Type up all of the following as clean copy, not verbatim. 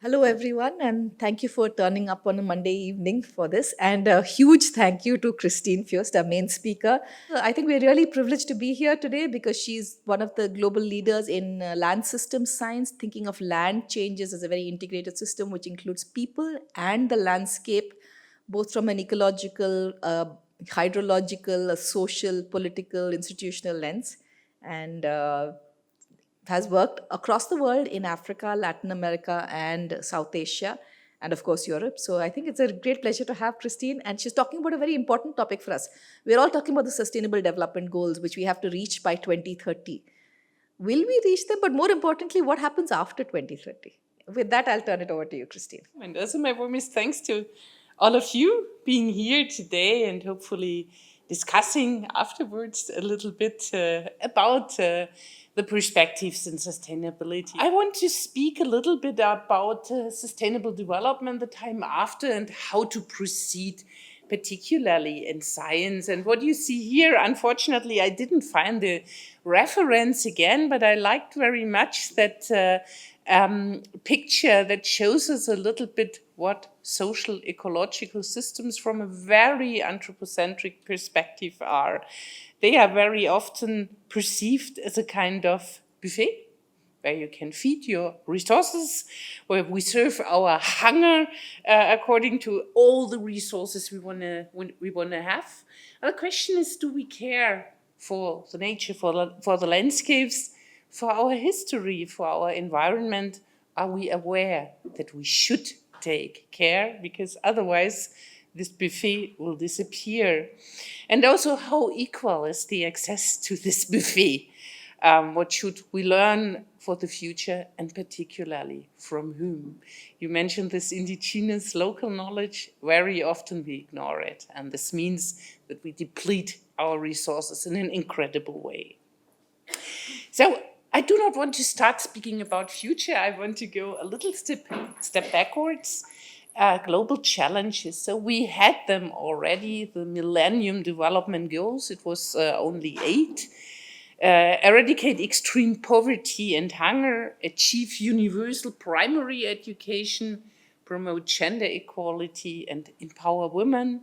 Hello, everyone, and thank you for turning up on a Monday evening for this. And a huge thank you to Christine Fust, our main speaker. I think we're really privileged to be here today because she's one of the global leaders in land systems science, thinking of land changes as a very integrated system, which includes people and the landscape, both from an ecological, hydrological, social, political, institutional lens. And has worked across the world in Africa, Latin America, and South Asia, and of course Europe. So I think it's a great pleasure to have Christine, and she's talking about a very important topic for us. We're all talking about the Sustainable Development Goals, which we have to reach by 2030. Will we reach them? But more importantly, what happens after 2030? With that, I'll turn it over to you, Christine. And also my warmest thanks to all of you being here today and hopefully discussing afterwards a little bit about the perspectives in sustainability. I want to speak a little bit about sustainable development, the time after, and how to proceed, particularly in science. And what you see here, unfortunately, I didn't find the reference again, but I liked very much that picture that shows us a little bit what social ecological systems from a very anthropocentric perspective are. They are very often perceived as a kind of buffet where you can feed your resources, where we serve our hunger according to all the resources we want to have. And the question is, do we care for the nature, for the landscapes, for our history, for our environment? Are we aware that we should take care? Because otherwise, this buffet will disappear. And also, how equal is the access to this buffet? What should we learn for the future, and particularly from whom? You mentioned this indigenous local knowledge. Very often we ignore it, and this means that we deplete our resources in an incredible way. So I do not want to start speaking about future. I want to go a little step backwards. Global challenges. So we had them already, the Millennium Development Goals. It was only 8. Eradicate extreme poverty and hunger, achieve universal primary education, promote gender equality and empower women,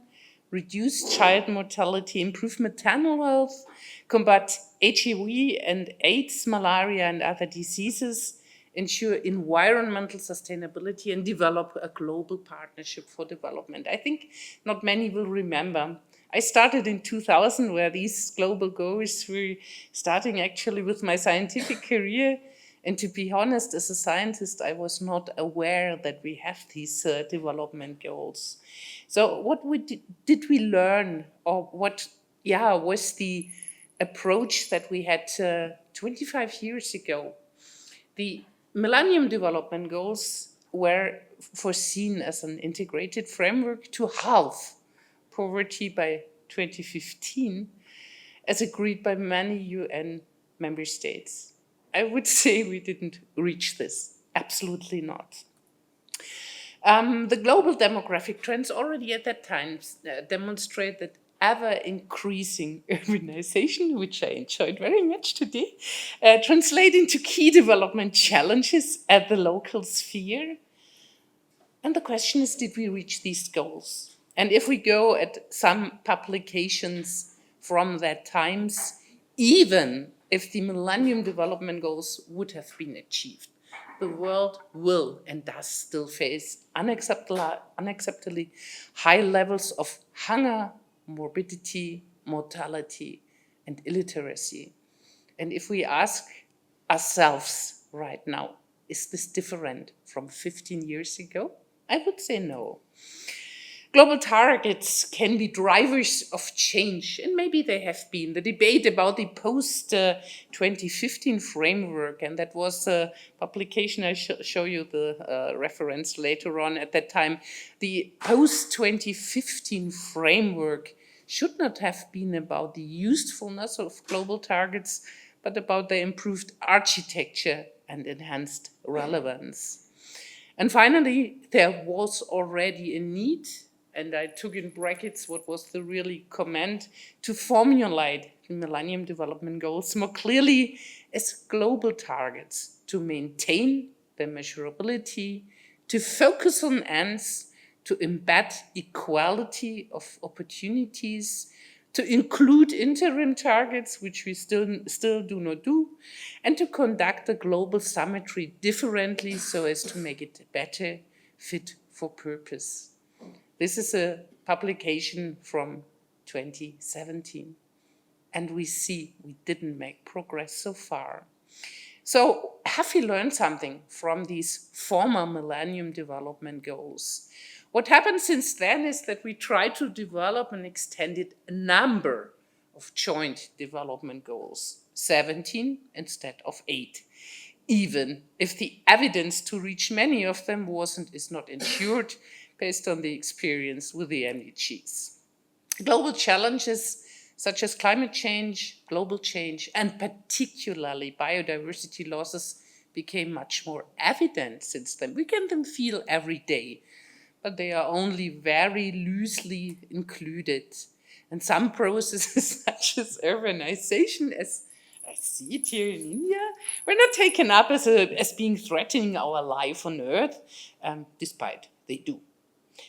reduce child mortality, improve maternal health, combat HIV and AIDS, malaria and other diseases, ensure environmental sustainability, and develop a global partnership for development. I think not many will remember. I started in 2000, where these global goals were starting actually with my scientific career. And to be honest, as a scientist, I was not aware that we have these development goals. So what did we learn, or what was the approach that we had 25 years ago? The Millennium Development Goals were foreseen as an integrated framework to halve poverty by 2015, as agreed by many UN member states. I would say we didn't reach this. Absolutely not. The global demographic trends already at that time demonstrate that ever-increasing urbanization, which I enjoyed very much today, translate into key development challenges at the local sphere. And the question is, did we reach these goals? And if we go at some publications from that times, even if the Millennium Development Goals would have been achieved, the world will and does still face unacceptably high levels of hunger, morbidity, mortality, and illiteracy. And if we ask ourselves right now, is this different from 15 years ago? I would say no. Global targets can be drivers of change, and maybe they have been. The debate about the post-2015 framework, and that was a publication, I show you the reference later on at that time. The post-2015 framework should not have been about the usefulness of global targets, but about their improved architecture and enhanced relevance. And finally, there was already a need, and I took in brackets what was the really comment, to formulate the Millennium Development Goals more clearly as global targets to maintain their measurability, to focus on ends, to embed equality of opportunities, to include interim targets, which we still do not do, and to conduct the global summitry differently so as to make it better fit for purpose. This is a publication from 2017, and we see we didn't make progress so far. So have we learned something from these former Millennium Development Goals? What happened since then is that we tried to develop an extended number of joint development goals, 17 instead of 8, even if the evidence to reach many of them is not ensured based on the experience with the MDGs. Global challenges such as climate change, global change, and particularly biodiversity losses became much more evident since then. We can them feel every day, but they are only very loosely included. And some processes such as urbanization, as I see it here in India, were not taken up as being threatening our life on Earth, despite they do.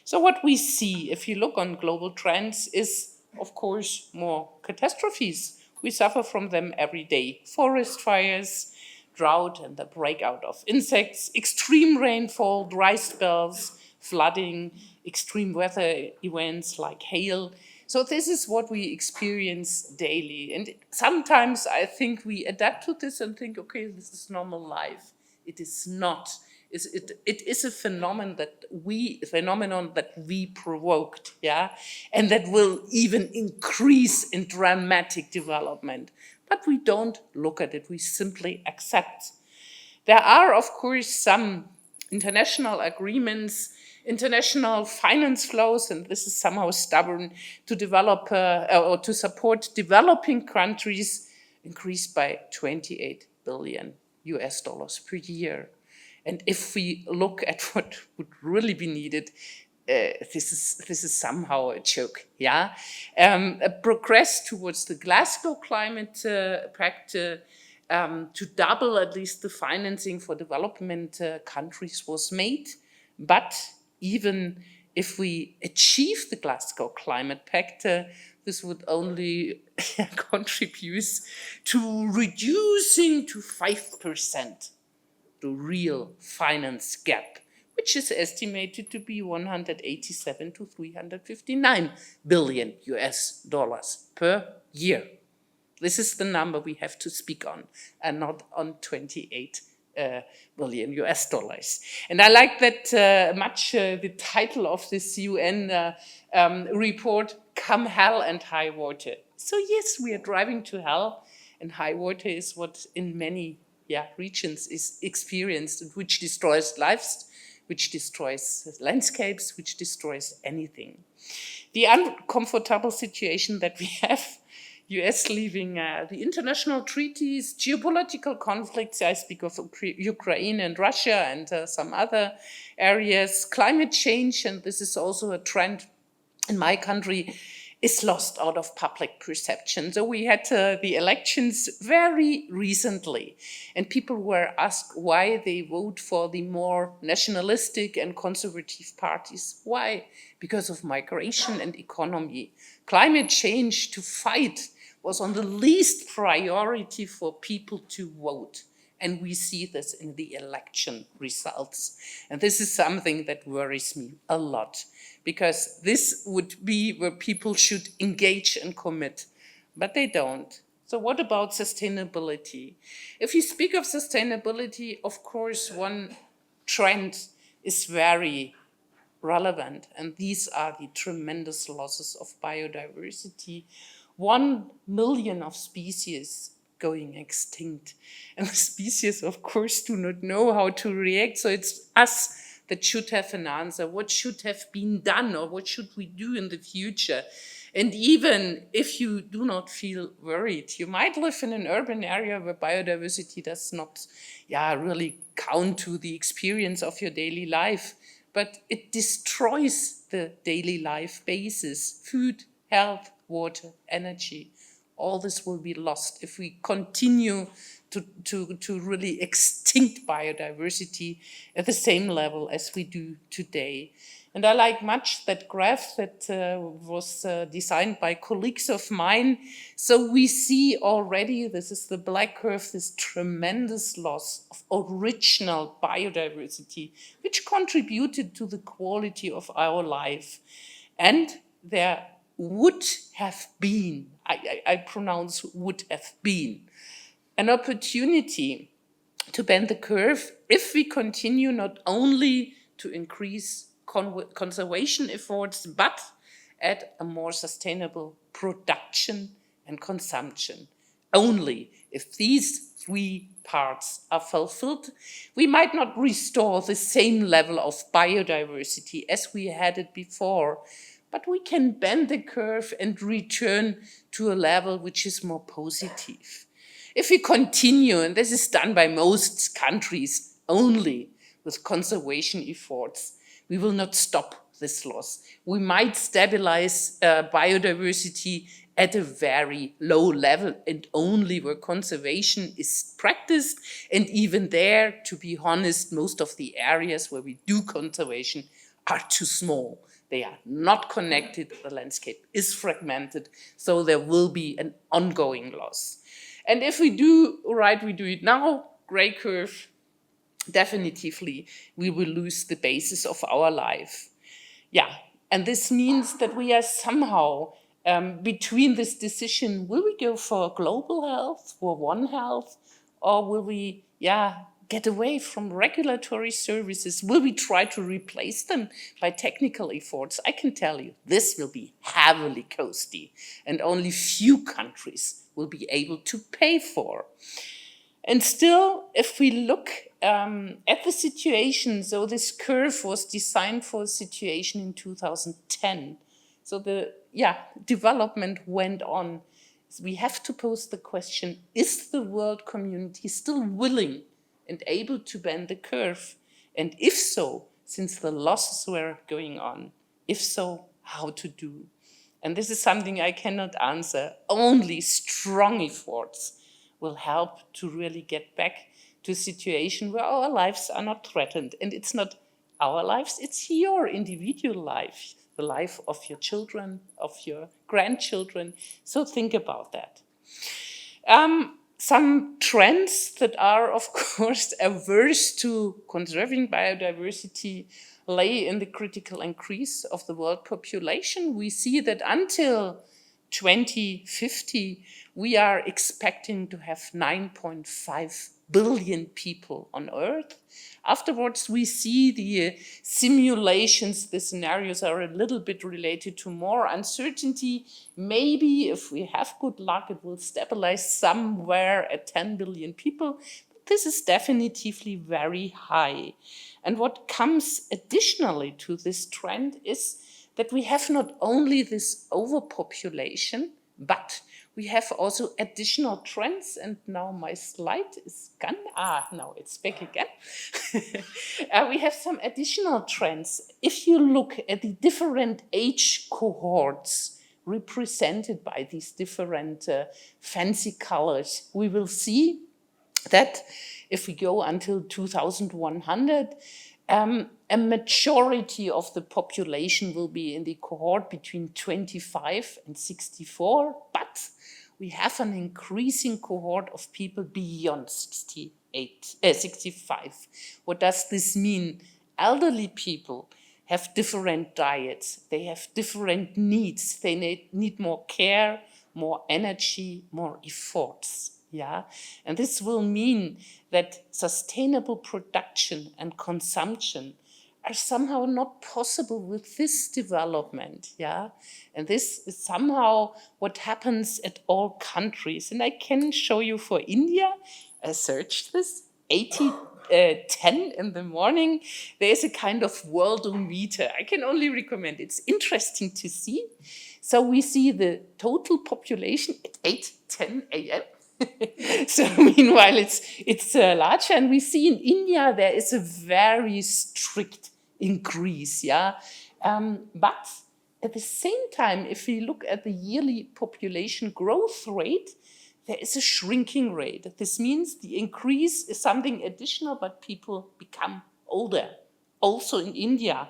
So what we see, if you look on global trends, is, of course, more catastrophes. We suffer from them every day. Forest fires, drought and the breakout of insects, extreme rainfall, dry spells, flooding, extreme weather events like hail. So this is what we experience daily. And sometimes I think we adapt to this and think, okay, this is normal life. It is not. It is a phenomenon that we provoked, yeah, and that will even increase in dramatic development. But we don't look at it, we simply accept. There are, of course, some international agreements, international finance flows, and this is somehow stubborn, to develop or to support developing countries increased by 28 billion US dollars per year. And if we look at what would really be needed, this is somehow a joke, yeah? A progress towards the Glasgow Climate Pact to double at least the financing for development countries was made. But even if we achieve the Glasgow Climate Pact, this would only contribute to reducing to 5% the real finance gap, which is estimated to be 187 to 359 billion US dollars per year. This is the number we have to speak on, and not on 28 billion US dollars. And I like that much the title of this UN report, Come Hell and High Water. So yes, we are driving to hell, and high water is what in many regions is experienced, which destroys lives, which destroys landscapes, which destroys anything. The uncomfortable situation that we have, US leaving the international treaties, geopolitical conflicts, I speak of Ukraine and Russia and some other areas, climate change, and this is also a trend in my country, is lost out of public perception. So we had the elections very recently, and people were asked why they vote for the more nationalistic and conservative parties. Why? Because of migration and economy. Climate change to fight was on the least priority for people to vote. And we see this in the election results. And this is something that worries me a lot, because this would be where people should engage and commit, but they don't. So what about sustainability? If you speak of sustainability, of course, one trend is very relevant, and these are the tremendous losses of biodiversity. 1 million of species going extinct. And the species, of course, do not know how to react. So it's us that should have an answer. What should have been done, or what should we do in the future? And even if you do not feel worried, you might live in an urban area where biodiversity does not really count to the experience of your daily life, but it destroys the daily life basis: food, health, water, energy. all this will be lost if we continue to really extinct biodiversity at the same level as we do today. And I like much that graph that was designed by colleagues of mine. So we see already, this is the black curve, this tremendous loss of original biodiversity, which contributed to the quality of our life. And there would have been, I pronounce would have been, an opportunity to bend the curve if we continue not only to increase conservation efforts, but at a more sustainable production and consumption. Only if these three parts are fulfilled, we might not restore the same level of biodiversity as we had it before, but we can bend the curve and return to a level which is more positive. If we continue, and this is done by most countries only with conservation efforts, we will not stop this loss. We might stabilize biodiversity at a very low level and only where conservation is practiced. And even there, to be honest, most of the areas where we do conservation are too small. They are not connected, the landscape is fragmented, so there will be an ongoing loss. And if we do right, we do it now, gray curve, definitively we will lose the basis of our life. Yeah, and this means that we are somehow between this decision, will we go for global health, for One Health, or will we, get away from regulatory services? Will we try to replace them by technical efforts? I can tell you, this will be heavily costly, and only few countries will be able to pay for. And still, if we look at the situation, so this curve was designed for a situation in 2010. So the development went on. We have to pose the question, is the world community still willing and able to bend the curve? And if so, since the losses were going on, if so, how to do? And this is something I cannot answer. Only strong efforts will help to really get back to a situation where our lives are not threatened. And it's not our lives, it's your individual life, the life of your children, of your grandchildren. So think about that. Some trends that are, of course, averse to conserving biodiversity lay in the critical increase of the world population. We see that until 2050, we are expecting to have 9.5 billion people on Earth. Afterwards, we see the simulations, the scenarios are a little bit related to more uncertainty. Maybe if we have good luck, it will stabilize somewhere at 10 billion people. This is definitively very high. And what comes additionally to this trend is that we have not only this overpopulation, but we have also additional trends. And now my slide is gone. Now it's back again. We have some additional trends. If you look at the different age cohorts represented by these different fancy colors, we will see that if we go until 2100, a majority of the population will be in the cohort between 25 and 64, but we have an increasing cohort of people beyond 65. What does this mean? Elderly people have different diets, they have different needs, they need more care, more energy, more efforts. Yeah, and this will mean that sustainable production and consumption are somehow not possible with this development. Yeah, and this is somehow what happens at all countries. And I can show you for India. I searched this 10 in the morning. There's a kind of worldometer. I can only recommend. It's interesting to see. So we see the total population at 8:10 a.m. So meanwhile, it's larger, and we see in India there is a very strict increase, but At the same time, if we look at the yearly population growth rate, there is a shrinking rate. This means the increase is something additional, but people become older, also in India.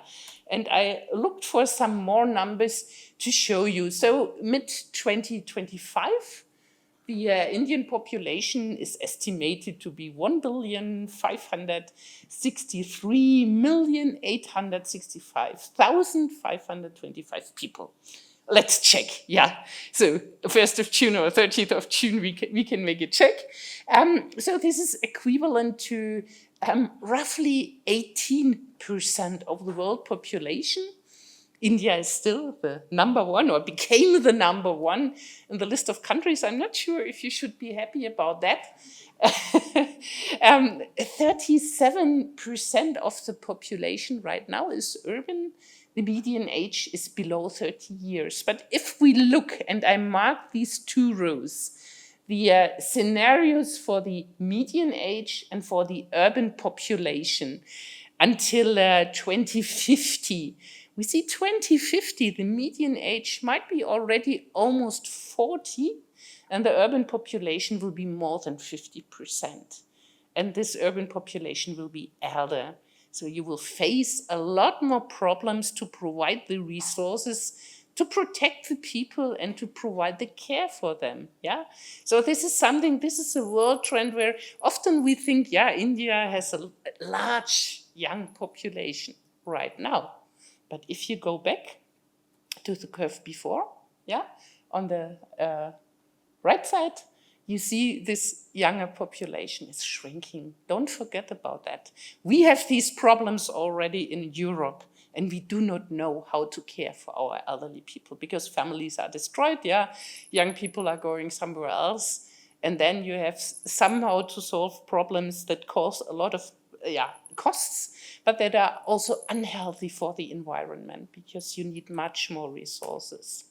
And I looked for some more numbers to show you. So mid-2025, the Indian population is estimated to be 1,563,865,525 people. Let's check. Yeah. So 1st of June or 30th of June, we can make a check. So this is equivalent to roughly 18% of the world population. India is still the number one, or became the number one in the list of countries. I'm not sure if you should be happy about that. 37% of the population right now is urban. The median age is below 30 years. But if we look, and I mark these two rows, the scenarios for the median age and for the urban population until 2050, we see 2050, the median age might be already almost 40, and the urban population will be more than 50%. And this urban population will be elder. So you will face a lot more problems to provide the resources to protect the people and to provide the care for them. Yeah. So this is a world trend where often we think, yeah, India has a large young population right now. But if you go back to the curve before, yeah, on the right side, you see this younger population is shrinking. Don't forget about that. We have these problems already in Europe, and we do not know how to care for our elderly people because families are destroyed, yeah, young people are going somewhere else, and then you have somehow to solve problems that cause a lot of costs, but that are also unhealthy for the environment because you need much more resources.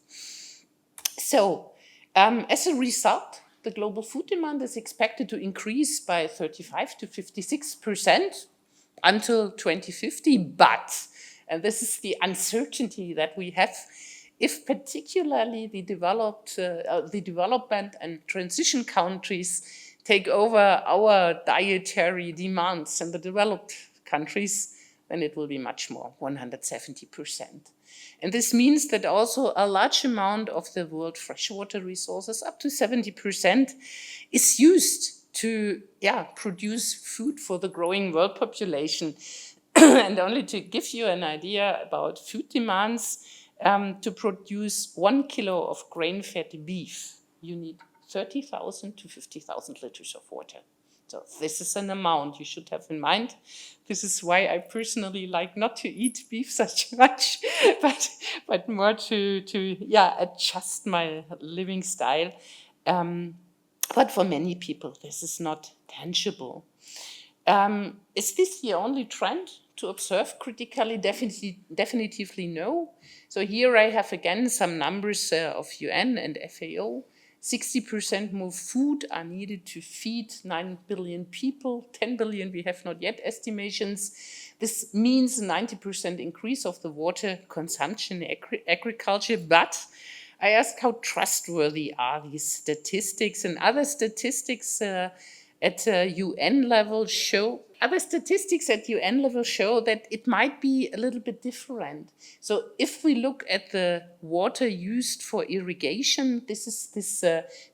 So, as a result, the global food demand is expected to increase by 35 to 56% until 2050. But, and this is the uncertainty that we have, if particularly the development and transition countries take over our dietary demands in the developed countries, then it will be much more, 170%. And this means that also a large amount of the world freshwater resources, up to 70%, is used to produce food for the growing world population. And only to give you an idea about food demands, to produce 1 kilo of grain-fed beef, you need 30,000 to 50,000 liters of water. So this is an amount you should have in mind. This is why I personally like not to eat beef such much, but more to adjust my living style. But for many people, this is not tangible. Is this the only trend to observe critically? Definitively no. So here I have again some numbers of UN and FAO. 60% more food are needed to feed 9 billion people. 10 billion, we have not yet estimations. This means 90% increase of the water consumption in agriculture. But I ask, how trustworthy are these statistics? And other statistics at UN level show that it might be a little bit different. So if we look at the water used for irrigation, this is this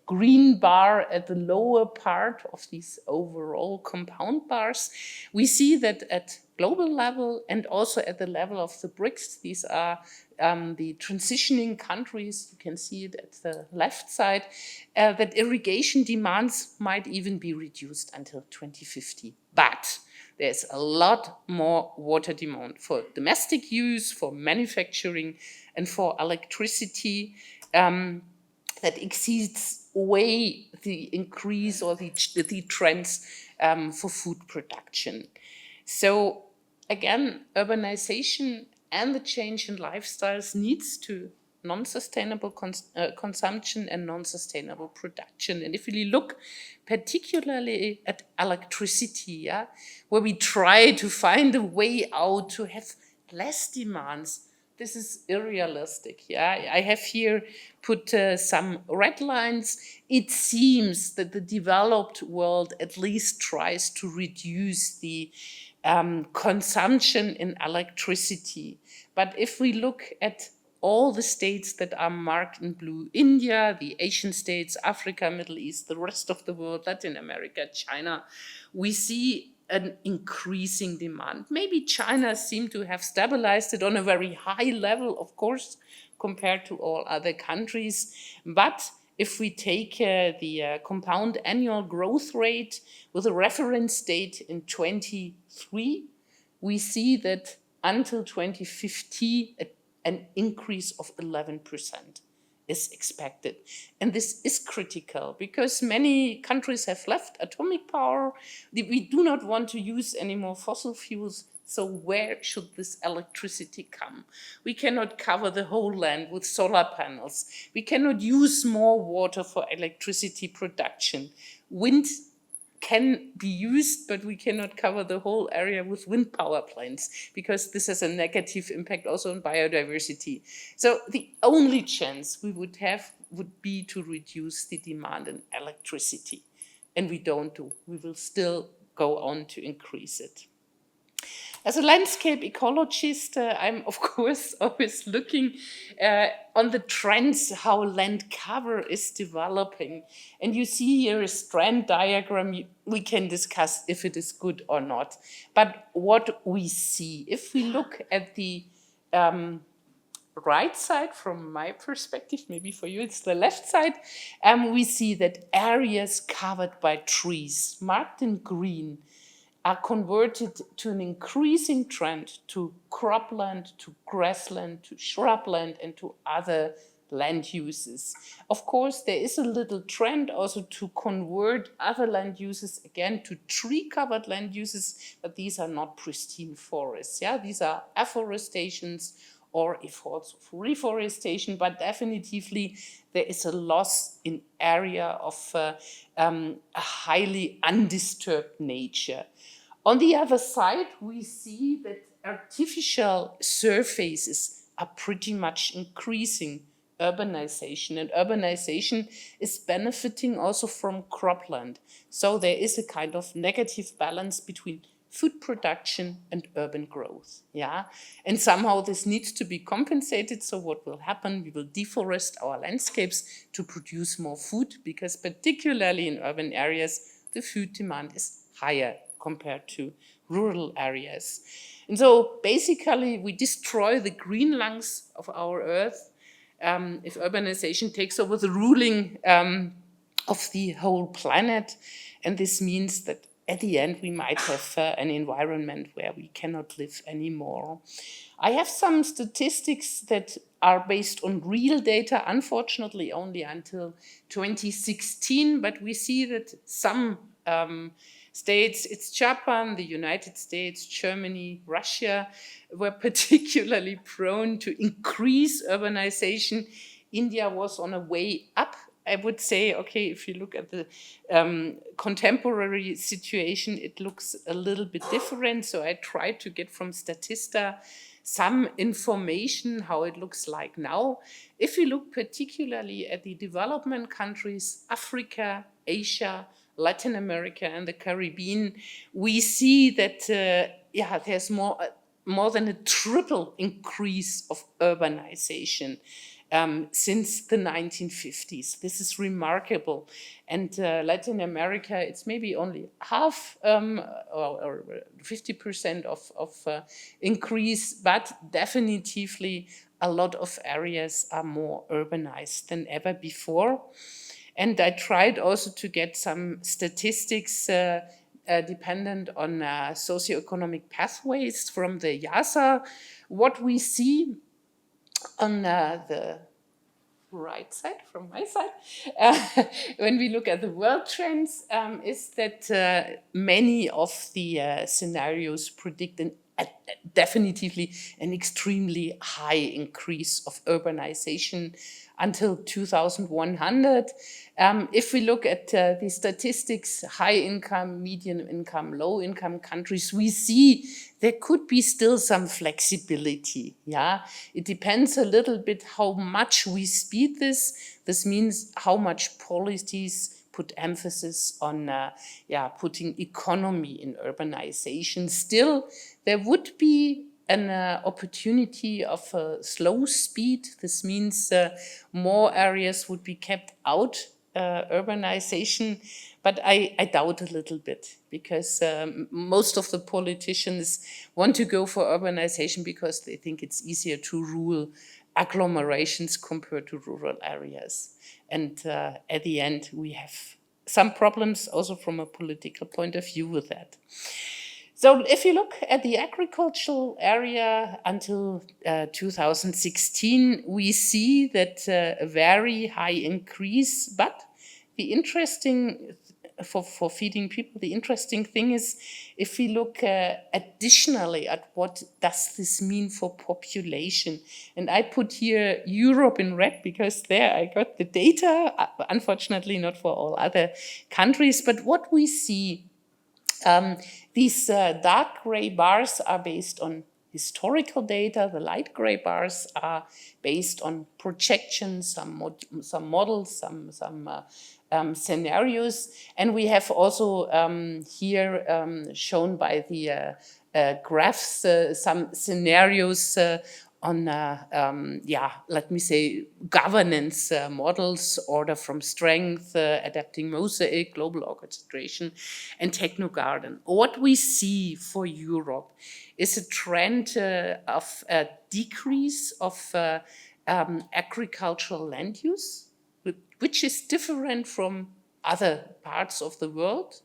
green bar at the lower part of these overall compound bars. We see that at global level and also at the level of the BRICS, these are the transitioning countries, you can see it at the left side, that irrigation demands might even be reduced until 2050. But there's a lot more water demand for domestic use, for manufacturing, and for electricity that exceeds way the increase or the trends for food production. So again, urbanization and the change in lifestyles needs to non-sustainable consumption and non-sustainable production. And if we look particularly at electricity, where we try to find a way out to have less demands, this is unrealistic. Yeah, I have here put some red lines. It seems that the developed world at least tries to reduce the consumption in electricity. But if we look at all the states that are marked in blue, India, the Asian states, Africa, Middle East, the rest of the world, Latin America, China, we see an increasing demand. Maybe China seemed to have stabilized it on a very high level, of course, compared to all other countries. But if we take the compound annual growth rate with a reference date in 23, we see that until 2050, an increase of 11% is expected. And this is critical because many countries have left atomic power. We do not want to use any more fossil fuels. So where should this electricity come? We cannot cover the whole land with solar panels. We cannot use more water for electricity production. Wind can be used, but we cannot cover the whole area with wind power plants because this has a negative impact also on biodiversity. So the only chance we would have would be to reduce the demand in electricity. And we don't do. We will still go on to increase it. As a landscape ecologist, I'm of course always looking on the trends, how land cover is developing. And you see here a strand diagram. We can discuss if it is good or not. But what we see, if we look at the right side from my perspective, maybe for you it's the left side, we see that areas covered by trees, marked in green, are converted to an increasing trend to cropland, to grassland, to shrubland, and to other land uses. Of course, there is a little trend also to convert other land uses again to tree-covered land uses, but these are not pristine forests. Yeah, these are afforestations or efforts of reforestation, but definitively there is a loss in area of a highly undisturbed nature. On the other side, we see that artificial surfaces are pretty much increasing urbanization, and urbanization is benefiting also from cropland. So there is a kind of negative balance between food production and urban growth. Yeah, and somehow this needs to be compensated. So what will happen? We will deforest our landscapes to produce more food because particularly in urban areas, the food demand is higher compared to rural areas. And so basically we destroy the green lungs of our earth if urbanization takes over the ruling of the whole planet. And this means that at the end we might have an environment where we cannot live anymore. I have some statistics that are based on real data, unfortunately only until 2016, but we see that some states, it's Japan, the United States, Germany, Russia, were particularly prone to increase urbanization. India was on a way up. I would say, okay, if you look at the contemporary situation, it looks a little bit different. So I tried to get from Statista some information how it looks like now. If we look particularly at the development countries, Africa, Asia, Latin America and the Caribbean, we see that there's more than a triple increase of urbanization since the 1950s. This is remarkable. And Latin America, it's maybe only half or 50% of increase, but definitively a lot of areas are more urbanized than ever before. And I tried also to get some statistics dependent on socio-economic pathways from the YASA. What we see on the right side, from my side, when we look at the world trends, is that many of the scenarios predict an definitively an extremely high increase of urbanization until 2100. If we look at the statistics, high income, medium income, low income countries, we see there could be still some flexibility. Yeah, it depends a little bit how much we speed this. This means how much policies put emphasis on putting economy in urbanization. Still, there would be an opportunity of slow speed. This means more areas would be kept out urbanization, but I doubt a little bit because most of the politicians want to go for urbanization because they think it's easier to rule agglomerations compared to rural areas. And at the end, we have some problems also from a political point of view with that. So if you look at the agricultural area until 2016, we see that a very high increase, but the interesting for feeding people, the interesting thing is if we look additionally at what does this mean for population. And I put here Europe in red because there I got the data, unfortunately not for all other countries, but what we see, these dark gray bars are based on historical data. The light gray bars are based on projections, some models, some scenarios. And we have also here shown by the graphs some scenarios on, let me say, governance models, order from strength, adapting mosaic, global orchestration, and techno-garden. What we see for Europe is a trend of a decrease of agricultural land use, which is different from other parts of the world.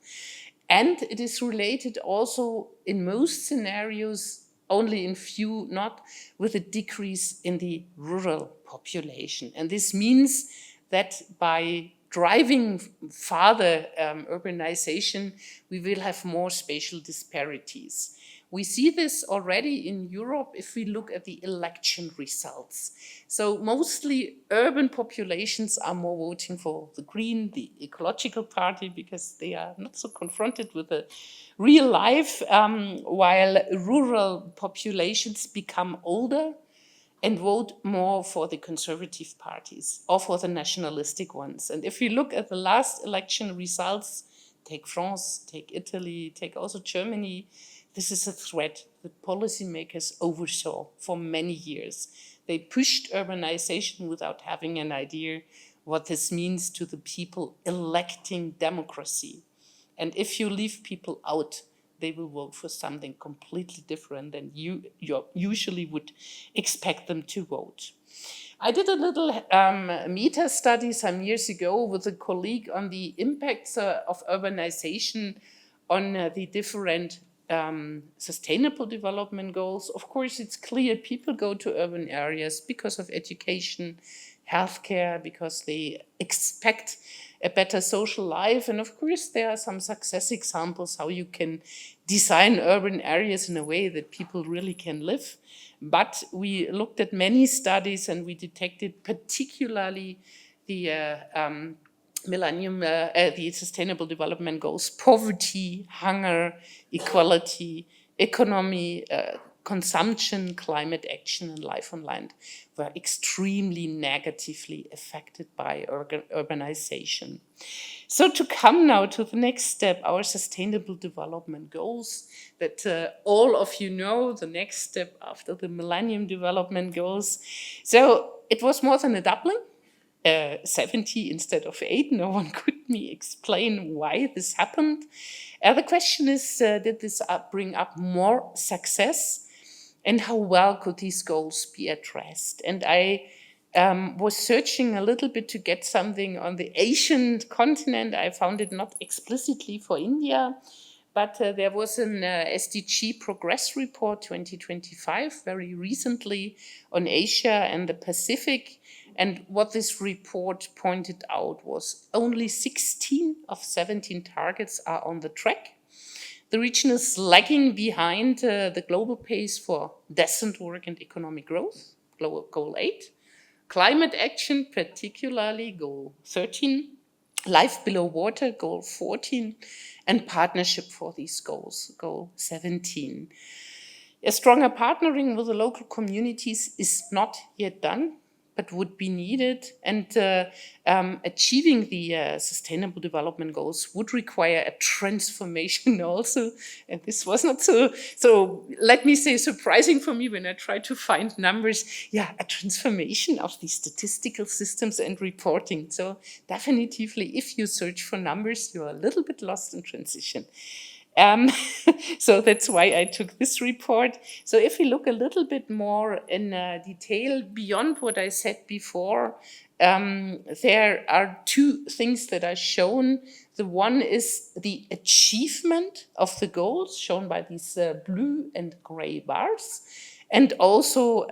And it is related also in most scenarios, only in few not, with a decrease in the rural population. And this means that by driving farther urbanization, we will have more spatial disparities. We see this already in Europe if we look at the election results. So mostly urban populations are more voting for the Green, the ecological party, because they are not so confronted with the real life, while rural populations become older and vote more for the conservative parties or for the nationalistic ones. And if you look at the last election results, take France, take Italy, take also Germany, this is a threat that policymakers oversaw for many years. They pushed urbanization without having an idea what this means to the people electing democracy. And if you leave people out, they will vote for something completely different than you usually would expect them to vote. I did a little meta study some years ago with a colleague on the impacts of urbanization on the different sustainable development goals. Of course, it's clear people go to urban areas because of education, healthcare, because they expect a better social life. And of course, there are some success examples how you can design urban areas in a way that people really can live. But we looked at many studies and we detected particularly the the Sustainable Development Goals: poverty, hunger, equality, economy, consumption, climate action, and life on land were extremely negatively affected by urbanization. So to come now to the next step, our Sustainable Development Goals, that all of you know, the next step after the Millennium Development Goals. So it was more than a doubling. 70 instead of 8. No one could me explain why this happened. The question is, did this bring up more success? And how well could these goals be addressed? And I was searching a little bit to get something on the Asian continent. I found it not explicitly for India, but there was an SDG Progress Report 2025 very recently on Asia and the Pacific. And what this report pointed out was only 16 of 17 targets are on the track. The region is lagging behind the global pace for decent work and economic growth, goal 8. Climate action, particularly goal 13. Life below water, goal 14. And partnership for these goals, goal 17. A stronger partnering with the local communities is not yet done, but would be needed. And achieving the sustainable development goals would require a transformation also. And this was not so, let me say, surprising for me when I tried to find numbers. Yeah, a transformation of the statistical systems and reporting. So definitively, if you search for numbers, you're a little bit lost in transition. Um, so that's why I took this report. So if we look a little bit more in detail beyond what I said before, there are two things that are shown. The one is the achievement of the goals, shown by these blue and gray bars, and also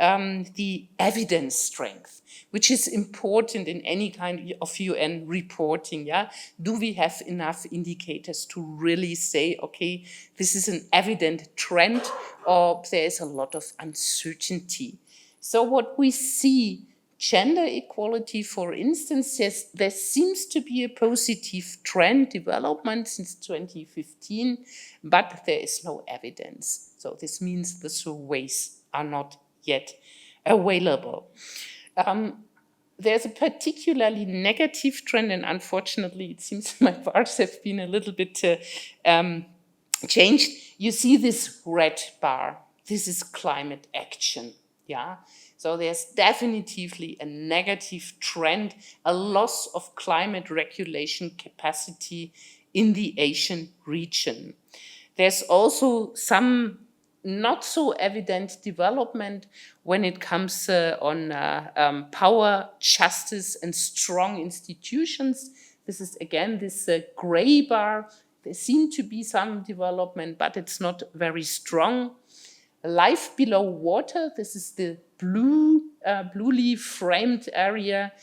the evidence strength, which is important in any kind of UN reporting. Yeah, do we have enough indicators to really say, okay, this is an evident trend, or there is a lot of uncertainty? So what we see, gender equality, for instance, yes, there seems to be a positive trend development since 2015, but there is no evidence. So this means the surveys are not yet available. There's a particularly negative trend, and unfortunately, it seems my bars have been a little bit changed. You see this red bar. This is climate action. Yeah. So there's definitively a negative trend, a loss of climate regulation capacity in the Asian region. There's also some not so evident development when it comes on power, justice, and strong institutions. This is again this gray bar. There seem to be some development, but it's not very strong. Life below water, this is the bluely framed area,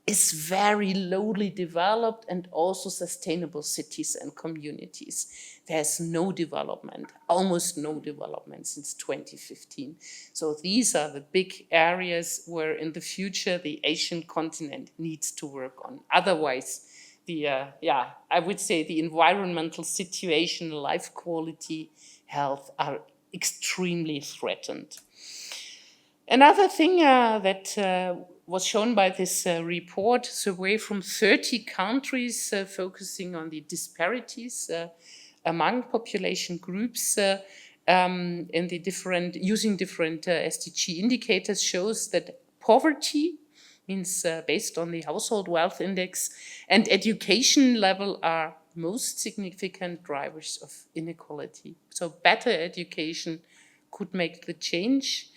is very lowly developed, and also sustainable cities and communities. There's no development, almost no development since 2015. So these are the big areas where in the future the Asian continent needs to work on. Otherwise, I would say the environmental situation, life quality, health are extremely threatened. Another thing that was shown by this report, survey from 30 countries focusing on the disparities among population groups in the using different SDG indicators, shows that poverty, means based on the household wealth index, and education level are most significant drivers of inequality. So better education could make the change.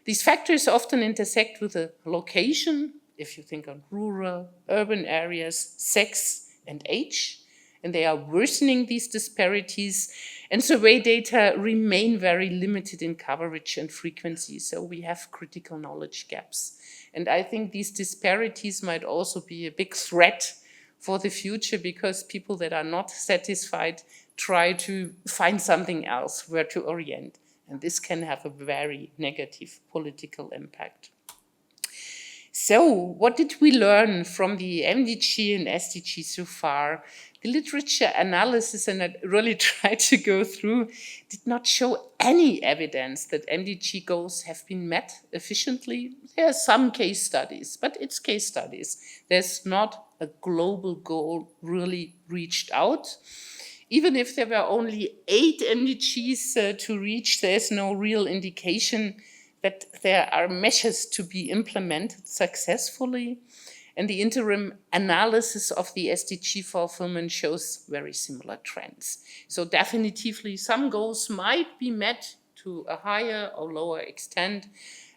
These factors often intersect with a location, if you think on rural, urban areas, sex, and age, and they are worsening these disparities. And survey data remain very limited in coverage and frequency, so we have critical knowledge gaps. And I think these disparities might also be a big threat for the future, because people that are not satisfied try to find something else where to orient. And this can have a very negative political impact. So what did we learn from the MDG and SDG so far? The literature analysis, and I really tried to go through, did not show any evidence that MDG goals have been met efficiently. There are some case studies, but it's case studies. There's not a global goal really reached out. Even if there were only 8 MDGs to reach, there's no real indication that there are measures to be implemented successfully. And the interim analysis of the SDG fulfillment shows very similar trends. So definitively some goals might be met to a higher or lower extent,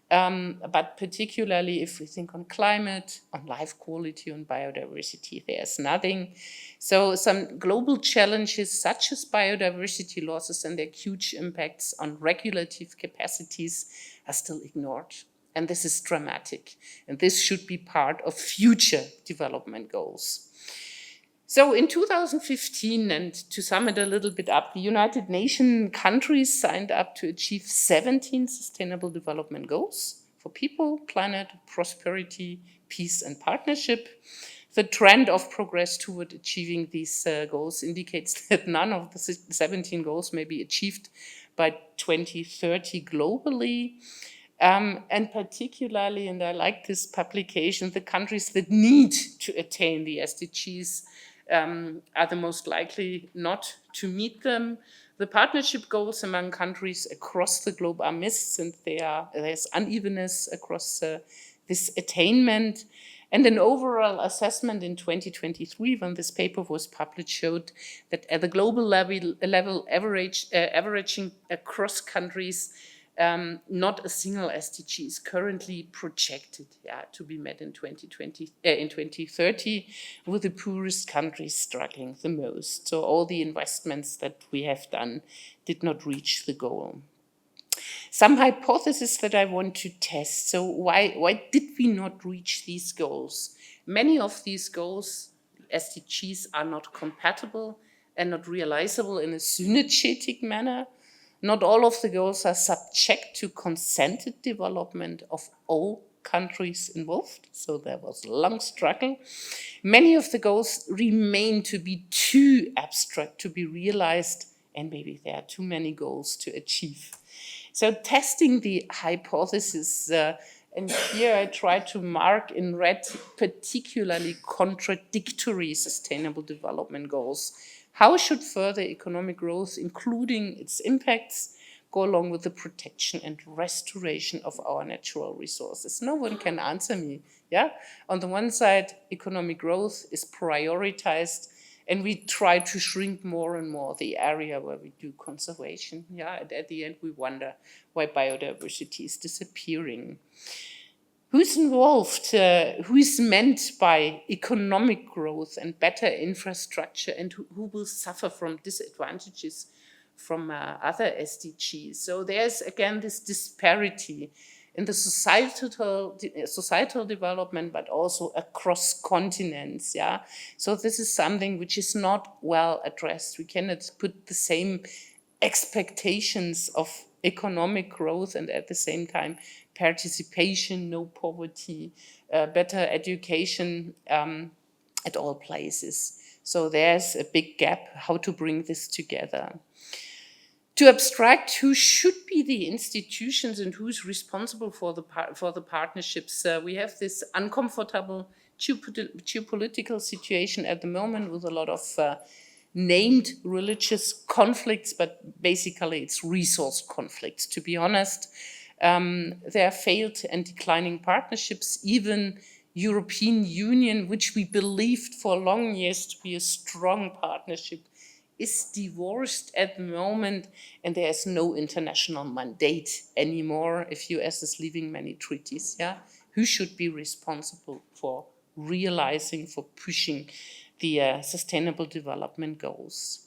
but particularly if we think on climate, on life quality, on biodiversity, there's nothing. So some global challenges such as biodiversity losses and their huge impacts on regulative capacities are still ignored. And this is dramatic. And this should be part of future development goals. So in 2015, and to sum it a little bit up, the United Nations countries signed up to achieve 17 Sustainable Development Goals for people, planet, prosperity, peace, and partnership. The trend of progress toward achieving these goals indicates that none of the 17 goals may be achieved by 2030 globally. And particularly, and I like this publication, the countries that need to attain the SDGs are the most likely not to meet them. The partnership goals among countries across the globe are missed, and there's unevenness across this attainment. And an overall assessment in 2023, when this paper was published, showed that at the global level averaging across countries, not a single SDG is currently projected to be met in 2030, with the poorest countries struggling the most. So all the investments that we have done did not reach the goal. Some hypotheses that I want to test. So why did we not reach these goals? Many of these goals, SDGs, are not compatible and not realizable in a synergetic manner. Not all of the goals are subject to consented development of all countries involved, so there was a long struggle. Many of the goals remain to be too abstract to be realized, and maybe there are too many goals to achieve. So testing the hypothesis, and here I try to mark in red particularly contradictory sustainable development goals. How should further economic growth, including its impacts, go along with the protection and restoration of our natural resources? No one can answer me. Yeah, on the one side, economic growth is prioritized, and we try to shrink more and more the area where we do conservation. Yeah, and at the end, we wonder why biodiversity is disappearing. Who's involved? Who is meant by economic growth and better infrastructure, and who will suffer from disadvantages from other SDGs? So there's again this disparity in the societal development, but also across continents. Yeah, so this is something which is not well addressed. We cannot put the same expectations of economic growth and at the same time participation, no poverty, better education at all places. So there's a big gap how to bring this together. To abstract who should be the institutions and who's responsible for the partnerships, we have this uncomfortable geopolitical situation at the moment with a lot of named religious conflicts, but basically it's resource conflicts. To be honest, there are failed and declining partnerships. Even European Union, which we believed for long years to be a strong partnership, is divorced at the moment, and there is no international mandate anymore if US is leaving many treaties. Yeah, who should be responsible for realizing, for pushing the Sustainable Development Goals?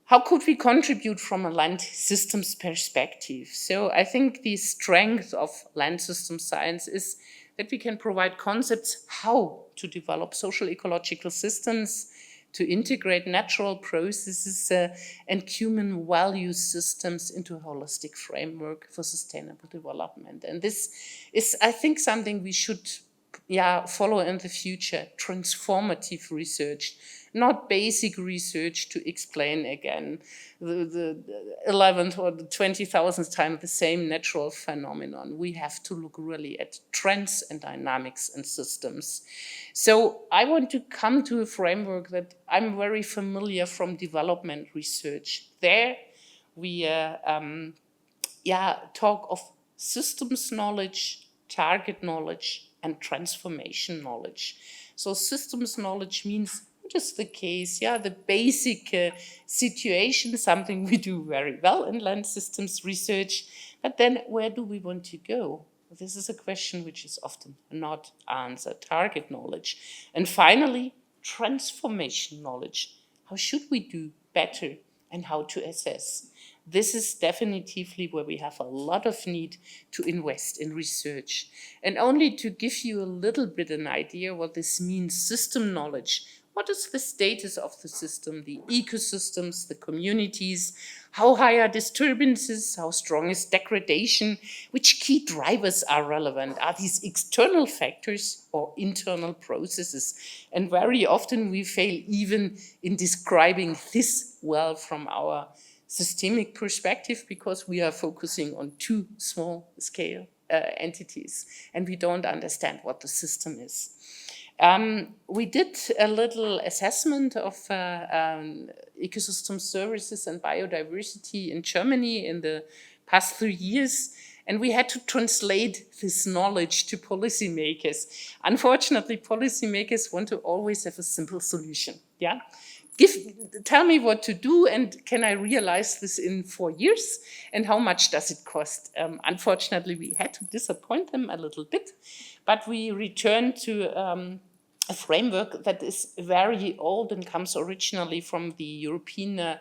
How could we contribute from a land systems perspective? So I think the strength of land system science is that we can provide concepts how to develop social ecological systems, to integrate natural processes and human value systems into a holistic framework for sustainable development. And this is, I think, something we should follow in the future, transformative research, not basic research to explain again the 11th or the 20,000th time the same natural phenomenon. We have to look really at trends and dynamics and systems. So I want to come to a framework that I'm very familiar from development research. There we talk of systems knowledge, target knowledge, and transformation knowledge. So systems knowledge means just the case, the basic situation, something we do very well in land systems research. But then where do we want to go? This is a question which is often not answered. Target knowledge. And finally, transformation knowledge. How should we do better and how to assess? This is definitively where we have a lot of need to invest in research. And only to give you a little bit an idea what this means, system knowledge. what is the status of the system, the ecosystems, the communities, how high are disturbances, how strong is degradation, which key drivers are relevant? Are these external factors or internal processes? And very often we fail even in describing this well from our systemic perspective, because we are focusing on too small scale entities and we don't understand what the system is. We did a little assessment of ecosystem services and biodiversity in Germany in the past 3 years, and we had to translate this knowledge to policymakers. Unfortunately, policymakers want to always have a simple solution. Yeah, tell me what to do, and can I realize this in 4 years? And how much does it cost? Unfortunately, we had to disappoint them a little bit, but we returned to a framework that is very old and comes originally from the European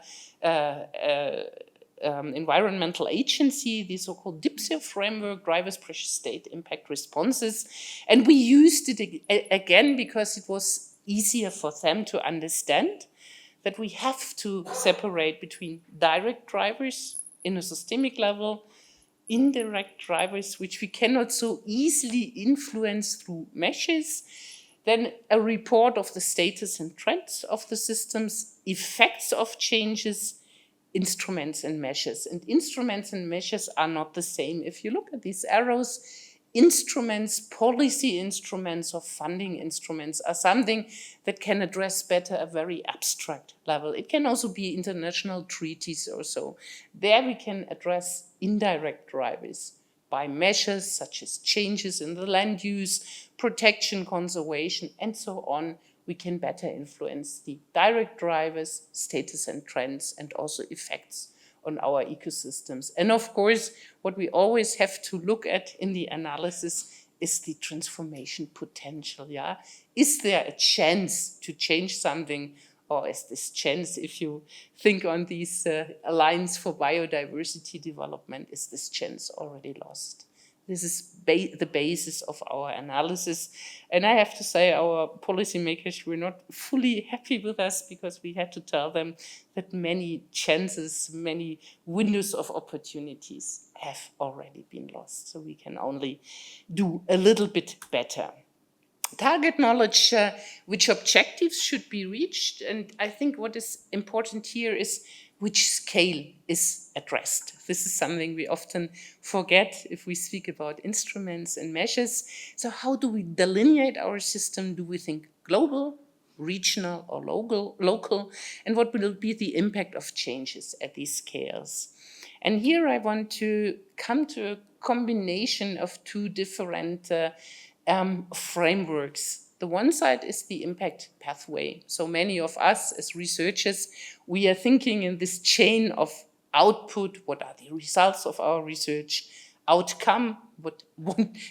Environmental Agency, the so-called DIPSIA framework, drivers, pressure, state, impact responses. And we used it again because it was easier for them to understand that we have to separate between direct drivers in a systemic level, indirect drivers, which we cannot so easily influence through measures, then a report of the status and trends of the systems, effects of changes, instruments and measures. And instruments and measures are not the same. If you look at these arrows, instruments, policy instruments or funding instruments are something that can address better a very abstract level. It can also be international treaties or so. There we can address indirect drivers by measures such as changes in the land use, protection, conservation, and so on. We can better influence the direct drivers, status and trends, and also effects on our ecosystems. And of course, what we always have to look at in the analysis is the transformation potential. Yeah, is there a chance to change something, or is this chance, if you think on these lines for biodiversity development, is this chance already lost? This is the basis of our analysis. And I have to say, our policymakers were not fully happy with us, because we had to tell them that many chances, many windows of opportunities have already been lost. So we can only do a little bit better. Target knowledge, which objectives should be reached. And I think what is important here is which scale is addressed. This is something we often forget if we speak about instruments and measures. So how do we delineate our system? Do we think global, regional, or local? And what will be the impact of changes at these scales? And here I want to come to a combination of two different frameworks. The one side is the impact pathway. So many of us as researchers, we are thinking in this chain of output. What are the results of our research? Outcome, what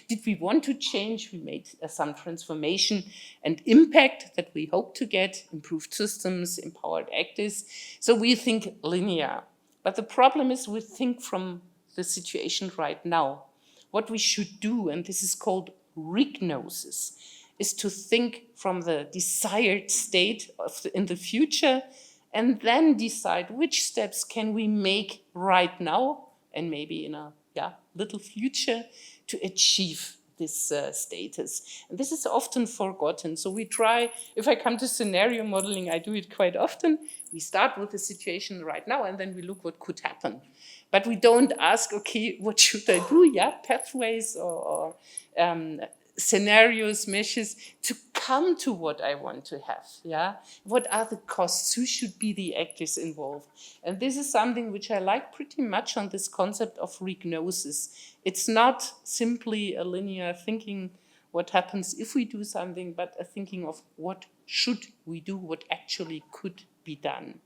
did we want to change? We made some transformation, and impact that we hope to get, improved systems, empowered actors. So we think linear. But the problem is we think from the situation right now. What we should do, and this is called regnosis, is to think from the desired state in the future, and then decide which steps can we make right now and maybe in a little future to achieve this status. And this is often forgotten. So we try, if I come to scenario modeling, I do it quite often. We start with the situation right now, and then we look what could happen. But we don't ask, okay, what should I do? Yeah, pathways or scenarios, measures to come to what I want to have. Yeah, what are the costs? Who should be the actors involved? And this is something which I like pretty much on this concept of regnosis. It's not simply a linear thinking what happens if we do something, but a thinking of what should we do, what actually could be done.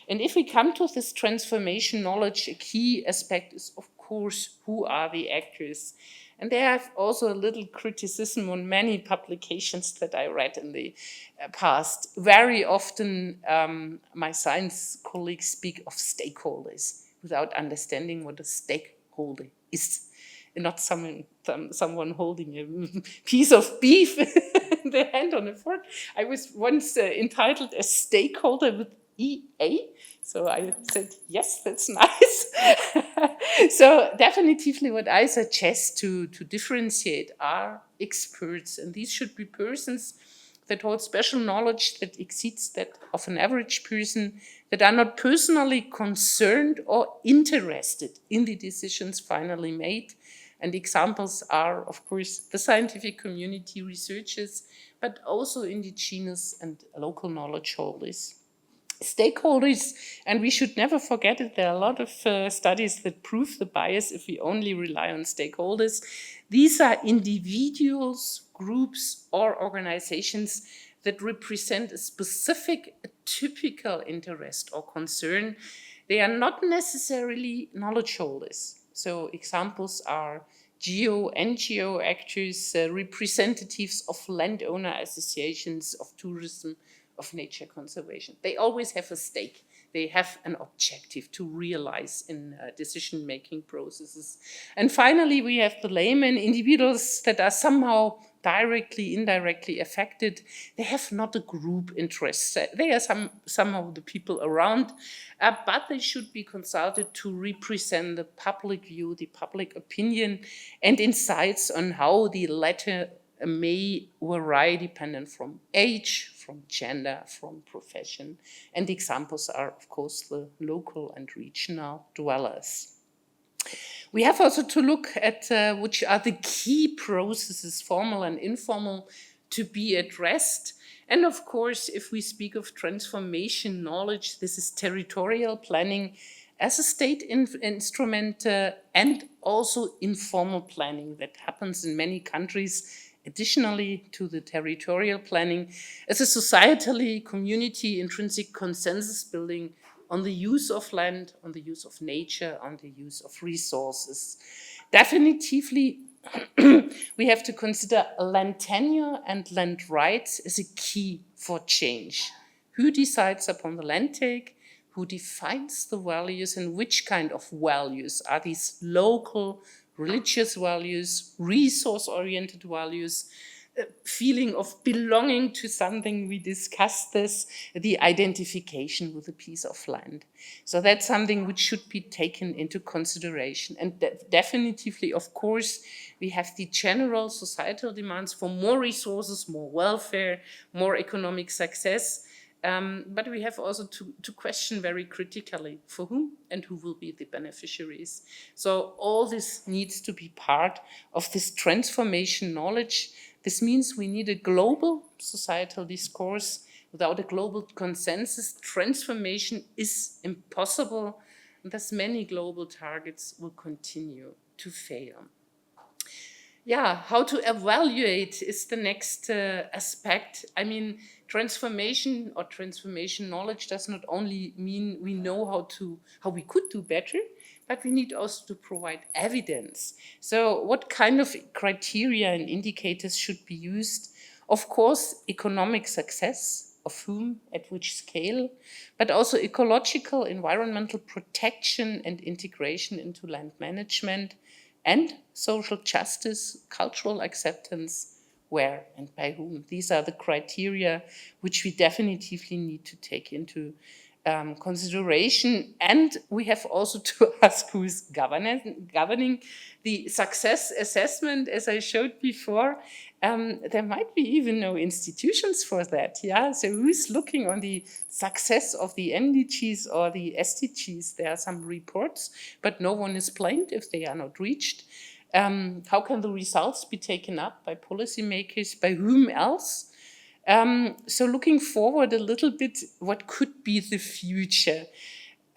And if we come to this transformation knowledge, a key aspect is, of course, who are the actors? And there I have also a little criticism on many publications that I read in the past. Very often my science colleagues speak of stakeholders without understanding what a stakeholder is. And not someone holding a piece of beef the hand on the fork. I was once entitled as stakeholder with EA. So I said, yes, that's nice. So definitively what I suggest to differentiate are experts. And these should be persons that hold special knowledge that exceeds that of an average person, that are not personally concerned or interested in the decisions finally made. And examples are, of course, the scientific community, researchers, but also indigenous and local knowledge holders. Stakeholders, and we should never forget it, there are a lot of studies that prove the bias if we only rely on stakeholders. These are individuals, groups, or organizations that represent a specific, a typical interest or concern. They are not necessarily knowledge holders. So examples are NGO actors, representatives of landowner associations, of tourism, of nature conservation. They always have a stake. They have an objective to realize in decision-making processes. And finally, we have the layman, individuals that are somehow directly, indirectly affected. They have not a group interest. They are somehow the people around, but they should be consulted to represent the public view, the public opinion, and insights on how the latter may vary dependent from age, from gender, from profession. And examples are, of course, the local and regional dwellers. We have also to look at which are the key processes, formal and informal, to be addressed. And of course, if we speak of transformation knowledge, this is territorial planning as a state instrument and also informal planning that happens in many countries. Additionally to the territorial planning, as a societally community intrinsic consensus building on the use of land, on the use of nature, on the use of resources. Definitively, we have to consider land tenure and land rights as a key for change. Who decides upon the land take? Who defines the values, and which kind of values are these local, religious values, resource-oriented values, feeling of belonging to something, we discussed this, the identification with a piece of land. So that's something which should be taken into consideration. And definitively, of course, we have the general societal demands for more resources, more welfare, more economic success. But we have also to question very critically for whom and who will be the beneficiaries. So all this needs to be part of this transformation knowledge. This means we need a global societal discourse. Without a global consensus, transformation is impossible, and thus many global targets will continue to fail. Yeah, how to evaluate is the next aspect. I mean, transformation or transformation knowledge does not only mean we know how we could do better, but we need also to provide evidence. So what kind of criteria and indicators should be used? Of course, economic success, of whom, at which scale, but also ecological, environmental protection and integration into land management, and social justice, cultural acceptance, where and by whom. These are the criteria which we definitively need to take into consideration. And we have also to ask who is governing the success assessment, as I showed before. There might be even no institutions for that, yeah? So who's looking on the success of the NDGs or the SDGs? There are some reports, but no one is blamed if they are not reached. How can the results be taken up by policymakers, by whom else? So looking forward a little bit, what could be the future?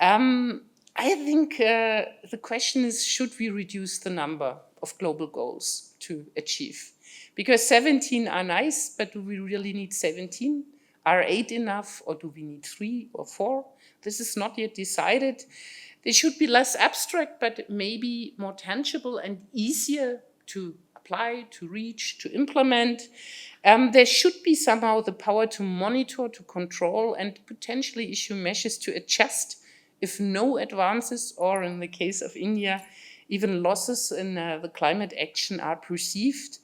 I think the question is, should we reduce the number of global goals to achieve? Because 17 are nice, but do we really need 17? Are 8 enough, or do we need 3 or 4? This is not yet decided. They should be less abstract, but maybe more tangible and easier to apply, to reach, to implement. There should be somehow the power to monitor, to control, and potentially issue measures to adjust if no advances, or in the case of India, even losses in the climate action are perceived.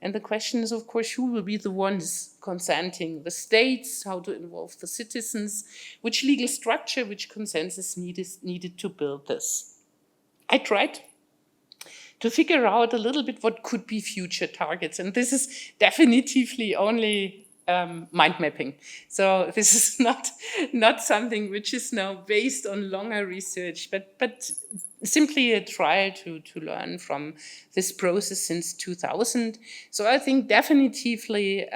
And the question is, of course, who will be the ones consenting? The states, how to involve the citizens, which legal structure, which consensus needed to build this. I tried to figure out a little bit what could be future targets. And this is definitively only mind mapping. So this is not something which is now based on longer research, but simply a trial to learn from this process since 2000. So I think definitively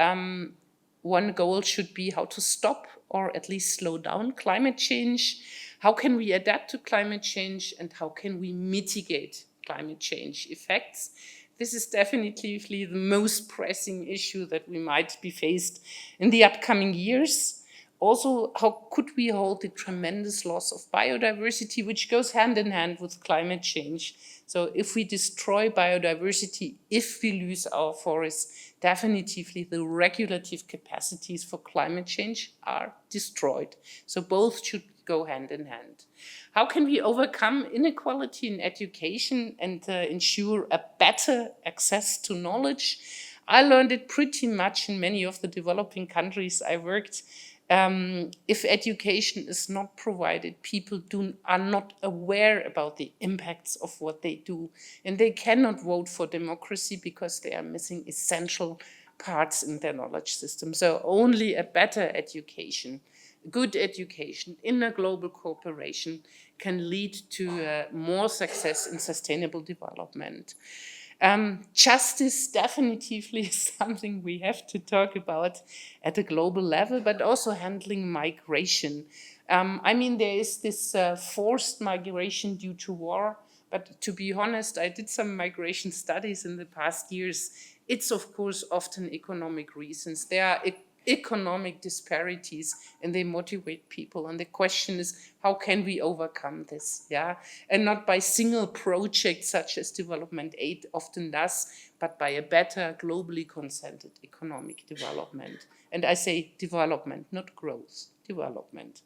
one goal should be how to stop or at least slow down climate change. How can we adapt to climate change, and how can we mitigate climate change effects? This is definitely the most pressing issue that we might be faced in the upcoming years. Also, how could we hold the tremendous loss of biodiversity, which goes hand in hand with climate change? So if we destroy biodiversity, if we lose our forests, definitively the regulative capacities for climate change are destroyed. So both should go hand in hand. How can we overcome inequality in education and ensure a better access to knowledge? I learned it pretty much in many of the developing countries I worked. If education is not provided, people are not aware about the impacts of what they do, and they cannot vote for democracy because they are missing essential parts in their knowledge system. So only a better education, good education in a global cooperation can lead to more success in sustainable development. Justice definitively is something we have to talk about at a global level, but also handling migration. I mean, there is this forced migration due to war, but to be honest, I did some migration studies in the past years. It's, of course, often economic reasons. There are economic disparities, and they motivate people. And the question is, how can we overcome this? Yeah, and not by single projects such as development aid often does, but by a better globally consented economic development. And I say development, not growth, development.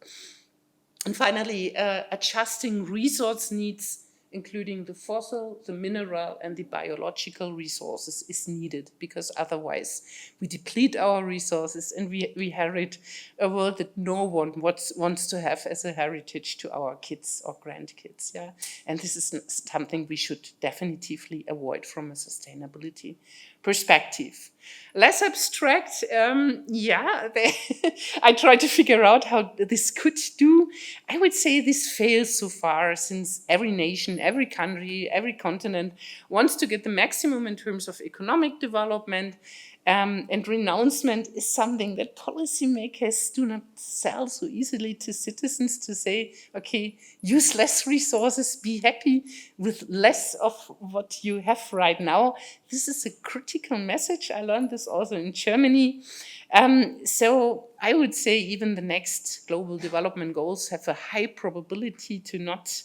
And finally, adjusting resource needs, including the fossil, the mineral, and the biological resources, is needed, because otherwise we deplete our resources and we inherit a world that no one wants to have as a heritage to our kids or grandkids. Yeah, and this is something we should definitively avoid from a sustainability perspective. Less abstract, I try to figure out how this could do. I would say this fails so far, since every nation, every country, every continent wants to get the maximum in terms of economic development, and renouncement is something that policymakers do not sell so easily to citizens, to say, okay, use less resources, be happy with less of what you have right now. This is a critical message. I learned this also in Germany. So I would say even the next global development goals have a high probability to not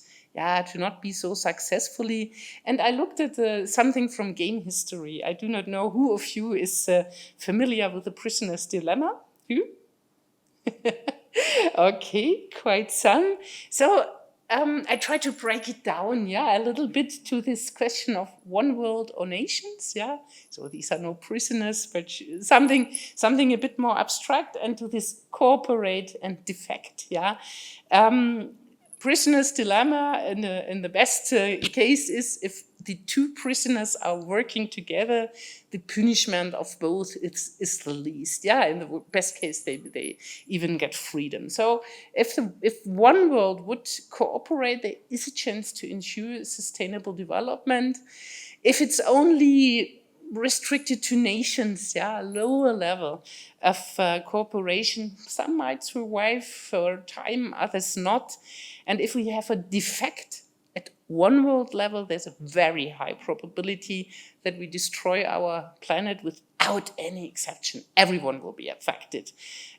be so successfully. And I looked at something from game history. I do not know who of you is familiar with the prisoner's dilemma. Who? Okay, quite some. So I try to break it down, a little bit to this question of one world or nations, So these are no prisoners, but something a bit more abstract, and to this cooperate and defect, Prisoner's dilemma in the best case is if the two prisoners are working together, the punishment of both is the least. In the best case, they even get freedom. So if one world would cooperate, there is a chance to ensure sustainable development. If it's only restricted to nations, lower level of cooperation, some might survive for time, others not. And if we have a defect at one world level, there's a very high probability that we destroy our planet without any exception. Everyone will be affected.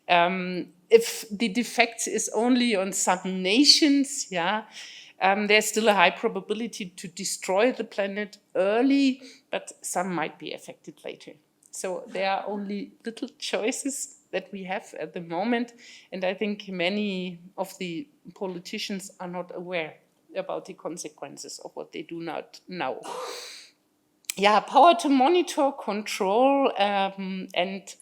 If the defect is only on some nations, there's still a high probability to destroy the planet early, but some might be affected later. So there are only little choices that we have at the moment, and I think many of the politicians are not aware about the consequences of what they do not know. power to monitor, control, and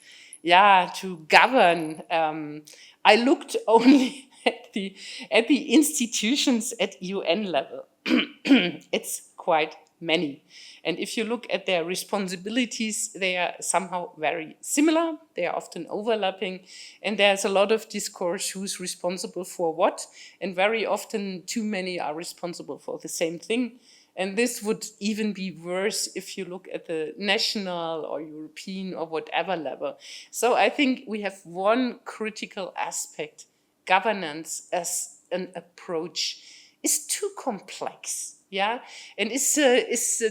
to govern. I looked only at the institutions at UN level. It's quite many. And if you look at their responsibilities, they are somehow very similar. They are often overlapping. And there's a lot of discourse who's responsible for what. And very often, too many are responsible for the same thing. And this would even be worse if you look at the national or European or whatever level. So I think we have one critical aspect. Governance as an approach is too complex, and is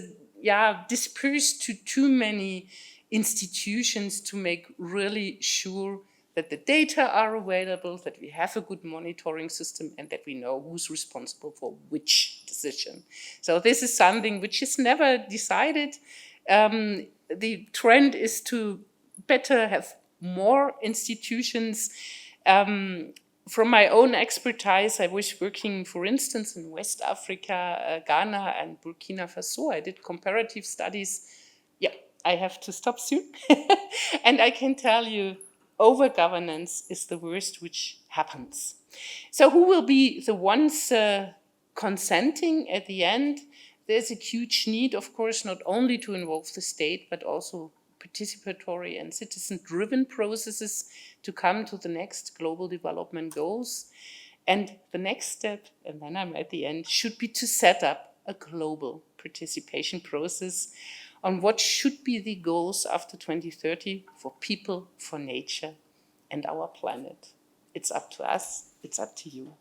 dispersed to too many institutions to make really sure that the data are available, that we have a good monitoring system, and that we know who's responsible for which decision. So this is something which is never decided. The trend is to better have more institutions. From my own expertise, I was working, for instance, in West Africa, Ghana, and Burkina Faso. I did comparative studies. I have to stop soon. And I can tell you, overgovernance is the worst which happens. So who will be the ones consenting at the end? There's a huge need, of course, not only to involve the state, but also participatory and citizen-driven processes to come to the next global development goals. And the next step, and then I'm at the end, should be to set up a global participation process on what should be the goals after 2030 for people, for nature, and our planet. It's up to us, it's up to you.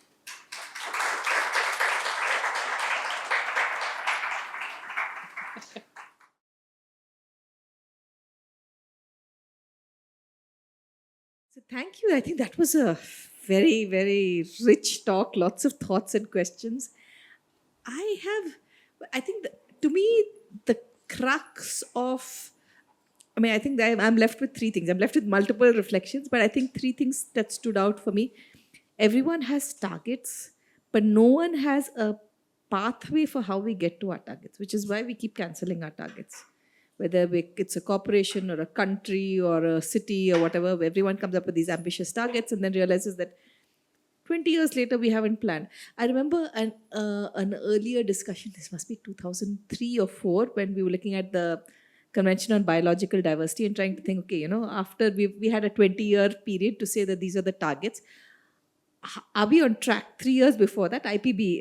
So thank you. I think that was a very, very rich talk, lots of thoughts and questions. I think to me, the crux of, I think that I'm left with three things. I'm left with multiple reflections, but I think three things that stood out for me. Everyone has targets, but no one has a pathway for how we get to our targets, which is why we keep canceling our targets. Whether it's a corporation or a country or a city or whatever, everyone comes up with these ambitious targets and then realizes that 20 years later we haven't planned. I remember an earlier discussion, this must be 2003 or 4, when we were looking at the Convention on Biological Diversity and trying to think, okay, after we had a 20-year period to say that these are the targets. Are we on track? 3 years before that, IPB,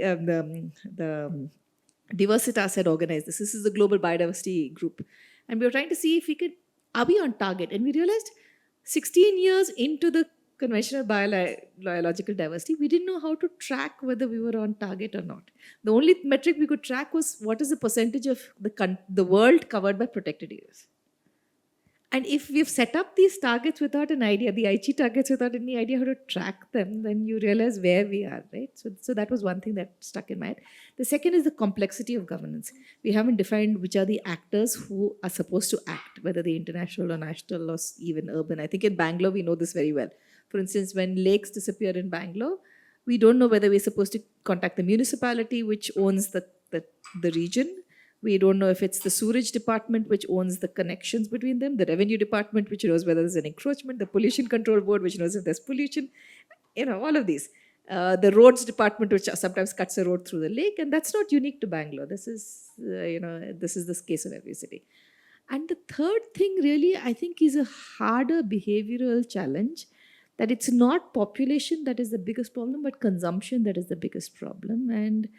the Diversitas had organized this. This is the Global Biodiversity Group. And we were trying to see if we could, are we on target? And we realized 16 years into the Convention of Biological Diversity, we didn't know how to track whether we were on target or not. The only metric we could track was what is the percentage of the world covered by protected areas. And if we've set up these targets without an idea, the Aichi targets without any idea how to track them, then you realize where we are, right? So that was one thing that stuck in my head. The second is the complexity of governance. We haven't defined which are the actors who are supposed to act, whether the international or national or even urban. I think in Bangalore, we know this very well. For instance, when lakes disappear in Bangalore, we don't know whether we're supposed to contact the municipality, which owns the region. We don't know if it's the sewerage department, which owns the connections between them, the revenue department, which knows whether there's an encroachment, the pollution control board, which knows if there's pollution, all of these. The roads department, which sometimes cuts a road through the lake, and that's not unique to Bangalore. This is, this is the case of every city. And the third thing really, I think, is a harder behavioral challenge, that it's not population that is the biggest problem, but consumption that is the biggest problem. And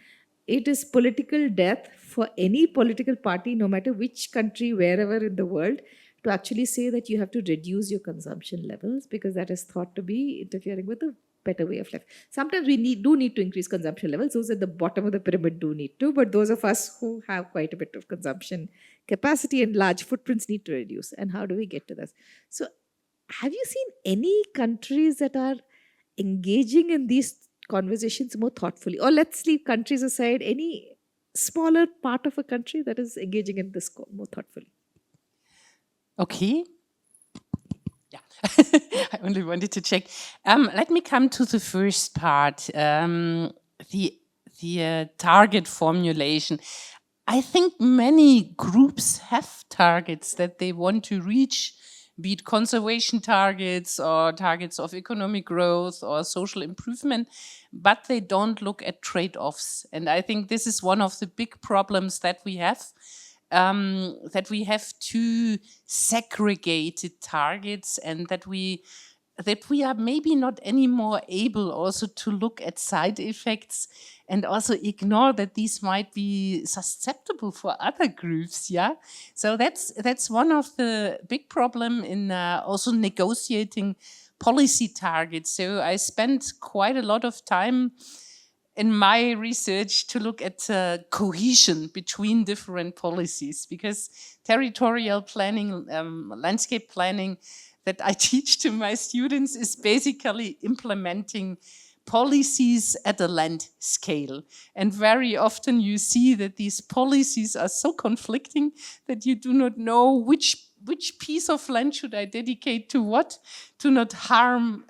it is political death for any political party, no matter which country, wherever in the world, to actually say that you have to reduce your consumption levels, because that is thought to be interfering with a better way of life. Sometimes we do need to increase consumption levels. Those at the bottom of the pyramid do need to, but those of us who have quite a bit of consumption capacity and large footprints need to reduce. And how do we get to this? So have you seen any countries that are engaging in these conversations more thoughtfully? Or let's leave countries aside, any smaller part of a country that is engaging in this more thoughtfully? Okay. Yeah, I only wanted to check. Let me come to the first part, the target formulation. I think many groups have targets that they want to reach, be it conservation targets or targets of economic growth or social improvement, but they don't look at trade-offs. And I think this is one of the big problems that we have two segregated targets, and that we are maybe not anymore able also to look at side effects and also ignore that these might be susceptible for other groups. Yeah, so that's one of the big problem in also negotiating policy targets. So I spent quite a lot of time in my research to look at cohesion between different policies, because territorial planning, landscape planning that I teach to my students is basically implementing policies at a land scale. And very often you see that these policies are so conflicting that you do not know which piece of land should I dedicate to what, to not harm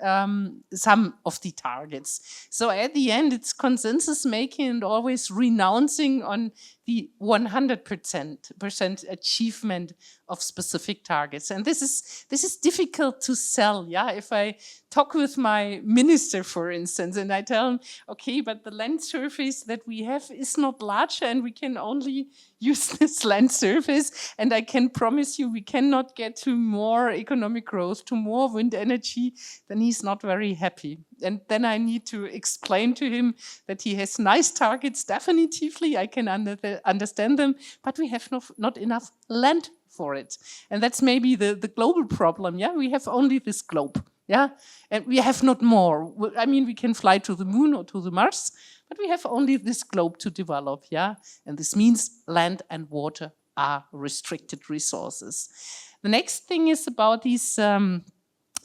some of the targets. So at the end, it's consensus making and always renouncing on the 100% achievement of specific targets. And this is difficult to sell. Yeah, if I talk with my minister, for instance, and I tell him, okay, but the land surface that we have is not large and we can only use this land surface, and I can promise you we cannot get to more economic growth, to more wind energy, then he's not very happy. And then I need to explain to him that he has nice targets, definitively, I can understand them, but we have not enough land for it. And that's maybe the global problem. Yeah, we have only this globe. Yeah, and we have not more. I mean, we can fly to the moon or to the Mars, but we have only this globe to develop. Yeah, and this means land and water are restricted resources. The next thing is about these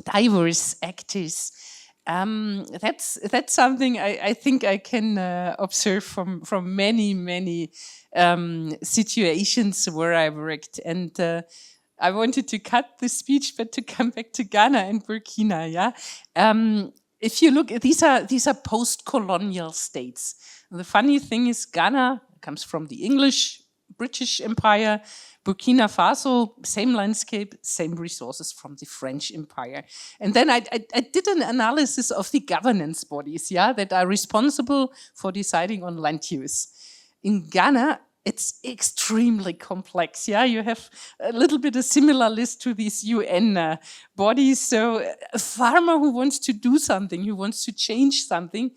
diverse actors. That's something I think I can observe from many situations where I worked. And I wanted to cut the speech, but to come back to Ghana and Burkina. Yeah, if you look, these are post-colonial states. And the funny thing is, Ghana comes from the English British Empire. Burkina Faso, same landscape, same resources from the French Empire. And then I did an analysis of the governance bodies, yeah, that are responsible for deciding on land use. In Ghana, it's extremely complex. Yeah, you have a little bit a similar list to these UN bodies. So a farmer who wants to do something, who wants to change something,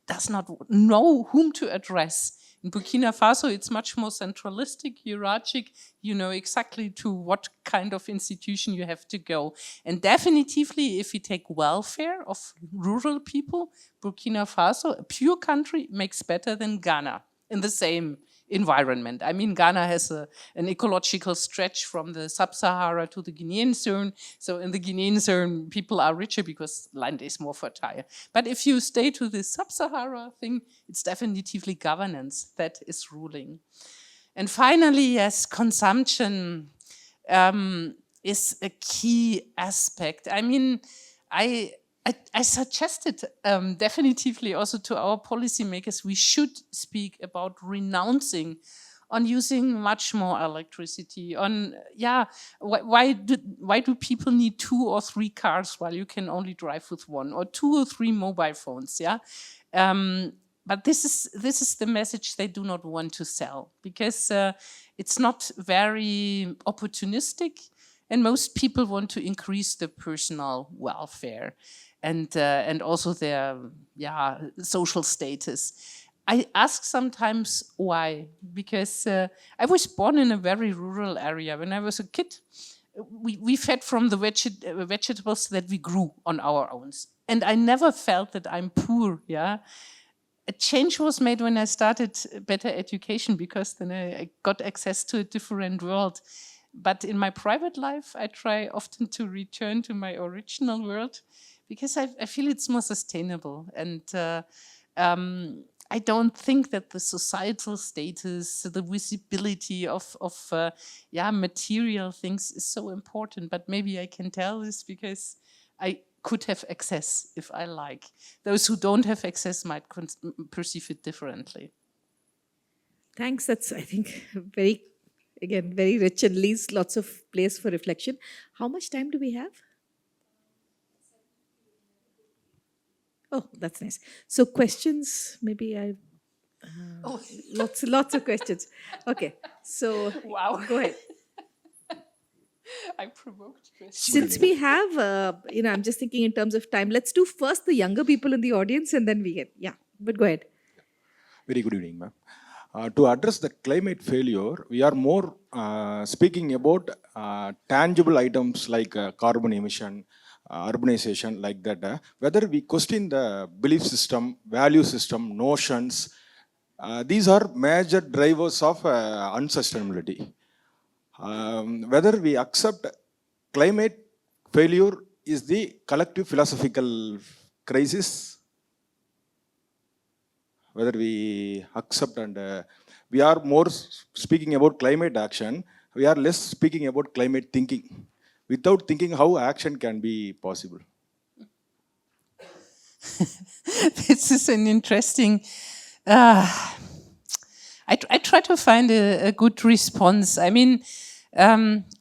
does not know whom to address. In Burkina Faso, it's much more centralistic, hierarchic. You know exactly to what kind of institution you have to go. And definitively, if you take welfare of rural people, Burkina Faso, a pure country, makes better than Ghana in the same environment. I mean, Ghana has an ecological stretch from the sub-Sahara to the Guinean zone. So in the Guinean zone, people are richer because land is more fertile. But if you stay to the sub-Sahara thing, it's definitively governance that is ruling. And finally, yes, consumption is a key aspect. I mean, I suggested definitively also to our policymakers, we should speak about renouncing on using much more electricity. On why do people need 2 or 3 cars while you can only drive with 1, or 2 or 3 mobile phones? Yeah, but this is the message they do not want to sell, because it's not very opportunistic, and most people want to increase their personal welfare and also their social status. I ask sometimes why, because I was born in a very rural area. When I was a kid, we fed from the vegetables that we grew on our own, and I never felt that I'm poor. Yeah, a change was made when I started better education, because then I got access to a different world. But in my private life, I try often to return to my original world, because I feel it's more sustainable. And I don't think that the societal status, the visibility of material things is so important. But maybe I can tell this because I could have access if I like. Those who don't have access might perceive it differently. Thanks. That's, I think, very, again, very rich and leaves lots of place for reflection. How much time do we have? Oh, that's nice. So questions, maybe I lots of questions. Okay, so Wow. go ahead. I provoked questions. Since we have, I'm just thinking in terms of time. Let's do first the younger people in the audience, and then we get But go ahead. Very good evening, ma'am. To address the climate failure, we are more speaking about tangible items like carbon emission, urbanization, like that. Whether we question the belief system, value system, notions, these are major drivers of unsustainability. Whether we accept climate failure is the collective philosophical crisis, whether we accept and we are more speaking about climate action, we are less speaking about climate thinking. Without thinking, how action can be possible? This is an interesting. I try to find a good response. I mean,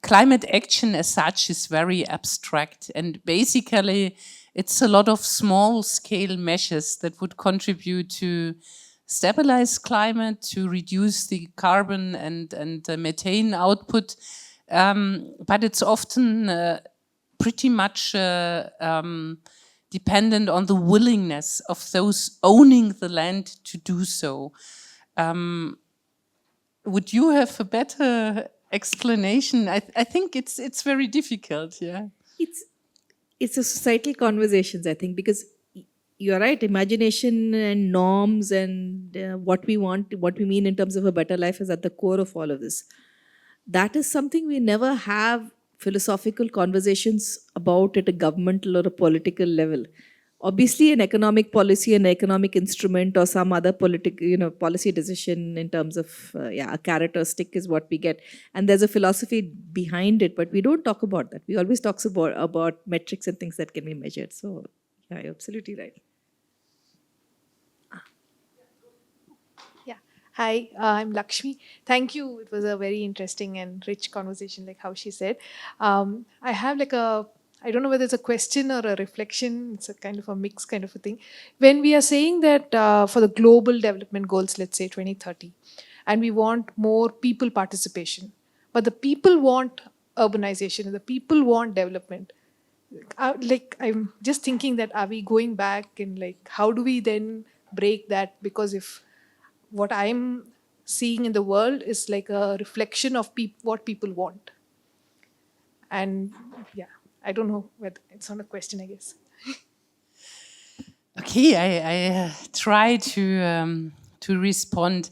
climate action as such is very abstract, and basically, it's a lot of small scale measures that would contribute to stabilize climate, to reduce the carbon and methane output. But it's often pretty much dependent on the willingness of those owning the land to do so. Would you have a better explanation? I think it's very difficult. Yeah. It's a societal conversations, I think, because you're right. Imagination and norms and what we want, what we mean in terms of a better life is at the core of all of this. That is something we never have philosophical conversations about at a governmental or a political level. Obviously, an economic policy, an economic instrument, or some other political, policy decision in terms of a carrot or stick is what we get, and there's a philosophy behind it. But we don't talk about that. We always talk about metrics and things that can be measured. So, yeah, you're absolutely right. Yeah. Hi, I'm Lakshmi. Thank you. It was a very interesting and rich conversation, like how she said. I have I don't know whether it's a question or a reflection. It's a kind of a mix kind of a thing. When we are saying that for the global development goals, let's say 2030, and we want more people participation, but the people want urbanization and the people want development. I'm just thinking that are we going back and how do we then break that? Because if what I'm seeing in the world is like a reflection of what people want. And yeah, I don't know whether it's not a question, I guess. Okay, I try to respond.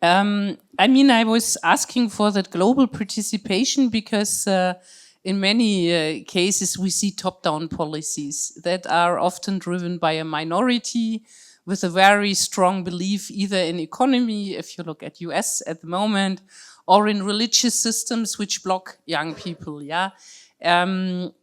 I mean, I was asking for that global participation because in many cases we see top-down policies that are often driven by a minority with a very strong belief either in economy, if you look at US at the moment, or in religious systems which block young people. Yeah, I'm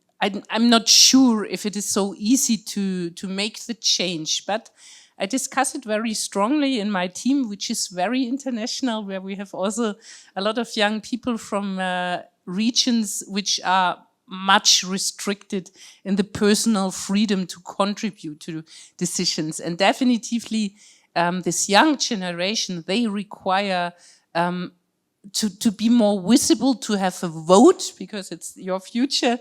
not sure if it is so easy to make the change, but I discuss it very strongly in my team, which is very international, where we have also a lot of young people from regions which are much restricted in the personal freedom to contribute to decisions. And definitively, this young generation, they require to be more visible, to have a vote, because it's your future,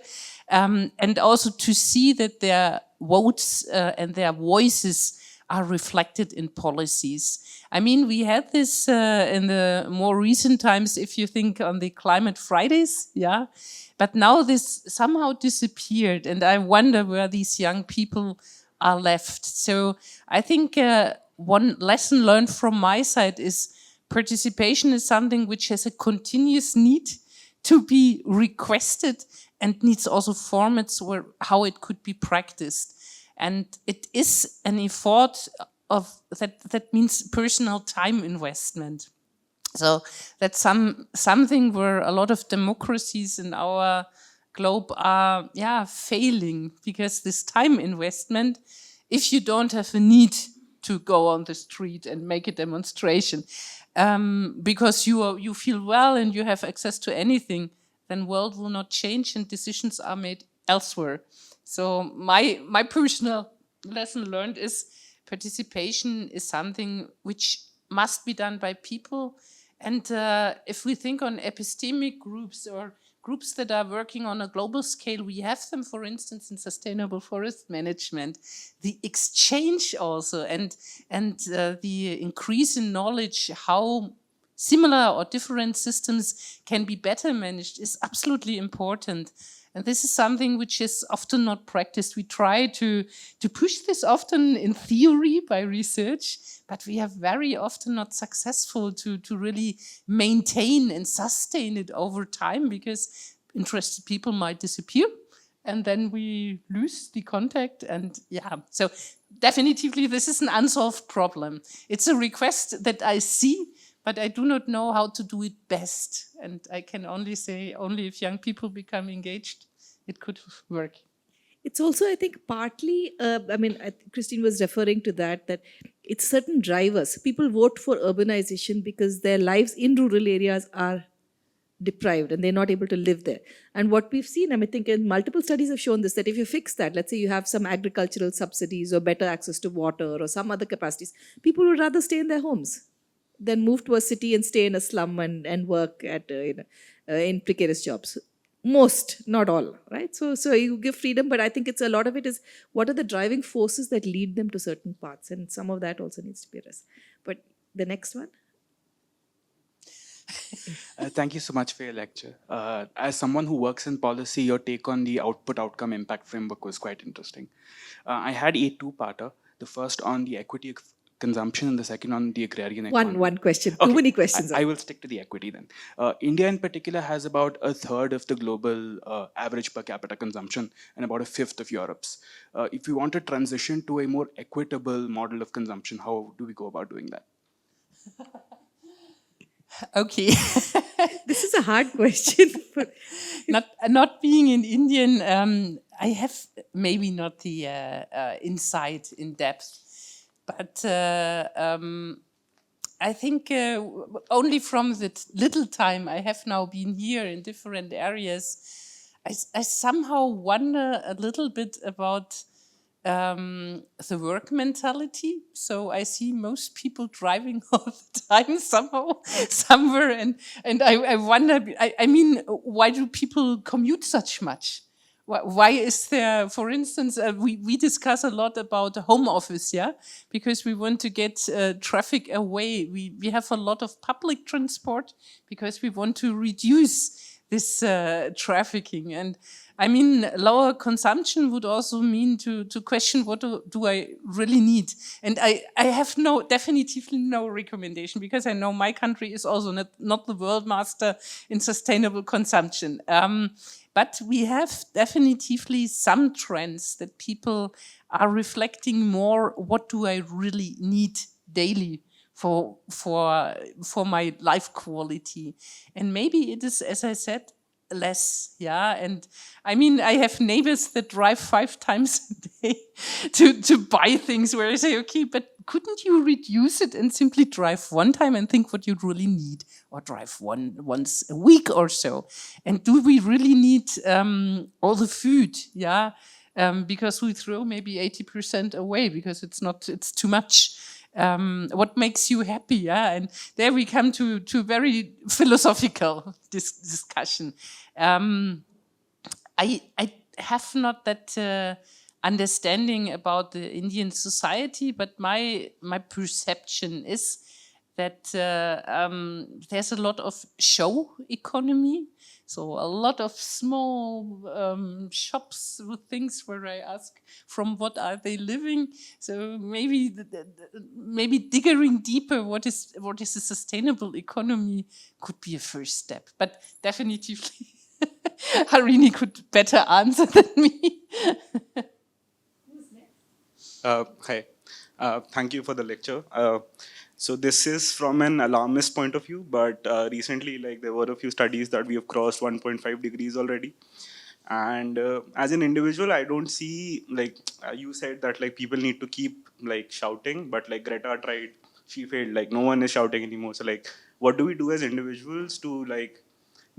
and also to see that their votes and their voices are reflected in policies. I mean, we had this in the more recent times, if you think on the Climate Fridays, yeah. But now this somehow disappeared, and I wonder where these young people are left. So I think one lesson learned from my side is participation is something which has a continuous need to be requested and needs also formats where how it could be practiced. And it is an effort of that means personal time investment. So that's something where a lot of democracies in our globe are failing, because this time investment, if you don't have a need to go on the street and make a demonstration. Because you feel well and you have access to anything, then world will not change and decisions are made elsewhere. So my personal lesson learned is participation is something which must be done by people. And if we think on epistemic groups or groups that are working on a global scale, we have them, for instance, in sustainable forest management. The exchange also and the increase in knowledge how similar or different systems can be better managed is absolutely important. And this is something which is often not practiced. We try to push this often in theory by research, but we are very often not successful to really maintain and sustain it over time because interested people might disappear and then we lose the contact. And yeah, so definitively this is an unsolved problem. It's a request that I see, but I do not know how to do it best. And I can only say, only if young people become engaged, it could work. It's also, I think, partly, Christine was referring to that it's certain drivers. People vote for urbanization because their lives in rural areas are deprived and they're not able to live there. And what we've seen, I think in multiple studies have shown this, that if you fix that, let's say you have some agricultural subsidies or better access to water or some other capacities, people would rather stay in their homes than move to a city and stay in a slum and work at in precarious jobs. Most, not all, right? So you give freedom, but I think it's a lot of it is what are the driving forces that lead them to certain paths, and some of that also needs to be addressed. But the next one. Thank you so much for your lecture. As someone who works in policy, your take on the output-outcome impact framework was quite interesting. I had a two-parter. The first on the equity of consumption and the second on the agrarian economy. One question. Okay. Too many questions. I will stick to the equity then. India in particular has about a third of the global average per capita consumption and about a fifth of Europe's. If we want to transition to a more equitable model of consumption, how do we go about doing that? Okay. This is a hard question. not being an Indian, I have maybe not the insight in depth, but I think only from the little time I have now been here in different areas, I somehow wonder a little bit about the work mentality. So I see most people driving all the time somehow, somewhere. And I wonder, I mean, why do people commute such much? Why is there, for instance, we discuss a lot about home office, yeah? Because we want to get traffic away. We have a lot of public transport because we want to reduce this trafficking. And I mean, lower consumption would also mean to question what do I really need? And I have definitively no recommendation because I know my country is also not the world master in sustainable consumption. But we have definitively some trends that people are reflecting more, what do I really need daily for my life quality? And maybe it is, as I said, less, yeah. And I mean, I have neighbors that drive 5 times a day to buy things where I say, okay, but couldn't you reduce it and simply drive one time and think what you really need, or drive once a week or so? And do we really need all the food? Yeah, because we throw maybe 80% away because it's too much. What makes you happy? Yeah, and there we come to very philosophical discussion. I have not that understanding about the Indian society, but my perception is that there's a lot of show economy. So a lot of small shops with things where I ask, from what are they living? So maybe maybe digging deeper, what is a sustainable economy could be a first step. But definitely, Harini could better answer than me. Hi, thank you for the lecture. So this is from an alarmist point of view, but recently, like, there were a few studies that we have crossed 1.5 degrees already. And as an individual, I don't see, like you said that like people need to keep like shouting, but like Greta tried, she failed. Like no one is shouting anymore. So like, what do we do as individuals to like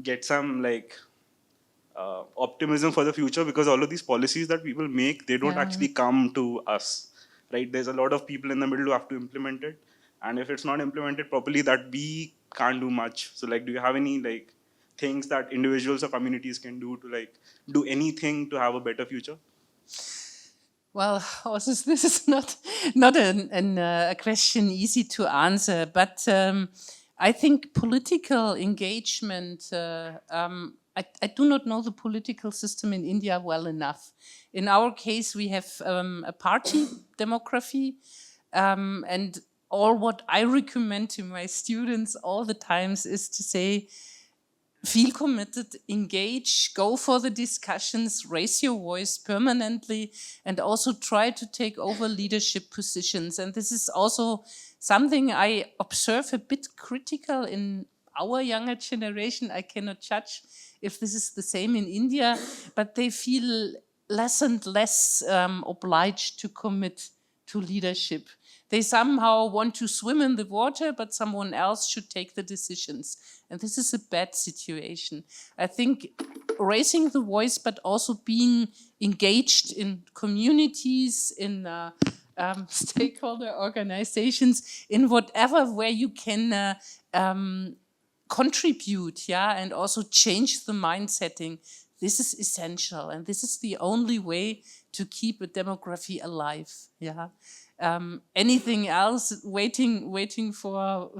get some like optimism for the future? Because all of these policies that people make, they don't Yeah. actually come to us, right? There's a lot of people in the middle who have to implement it, and if it's not implemented properly, that we can't do much. So like, do you have any like things that individuals or communities can do to like do anything to have a better future? Well, also, this is not a question easy to answer, but I think political engagement. I do not know the political system in India well enough. In our case, we have a party demography, and all what I recommend to my students all the times is to say, feel committed, engage, go for the discussions, raise your voice permanently, and also try to take over leadership positions. And this is also something I observe a bit critical in our younger generation. I cannot judge if this is the same in India, but they feel less and less obliged to commit to leadership. They somehow want to swim in the water, but someone else should take the decisions. And this is a bad situation. I think raising the voice, but also being engaged in communities, in stakeholder organizations, in whatever where you can contribute, yeah, and also change the mindsetting. This is essential, and this is the only way to keep a demography alive. Yeah. Anything else, waiting for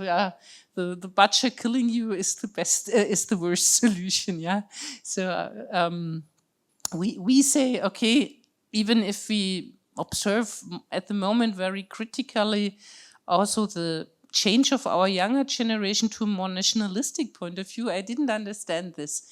the butcher killing you is the best, is the worst solution. Yeah. So we say, okay, even if we observe at the moment very critically also the change of our younger generation to a more nationalistic point of view, I didn't understand this,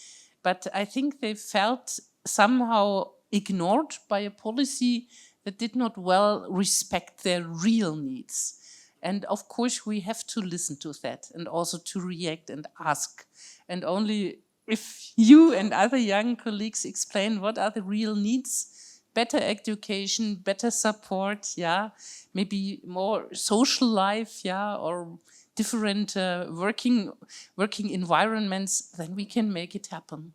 but I think they felt somehow ignored by a policy that did not well respect their real needs. And of course, we have to listen to that and also to react and ask. And only if you and other young colleagues explain what are the real needs, better education, better support, yeah, maybe more social life, yeah, or different working environments, then we can make it happen.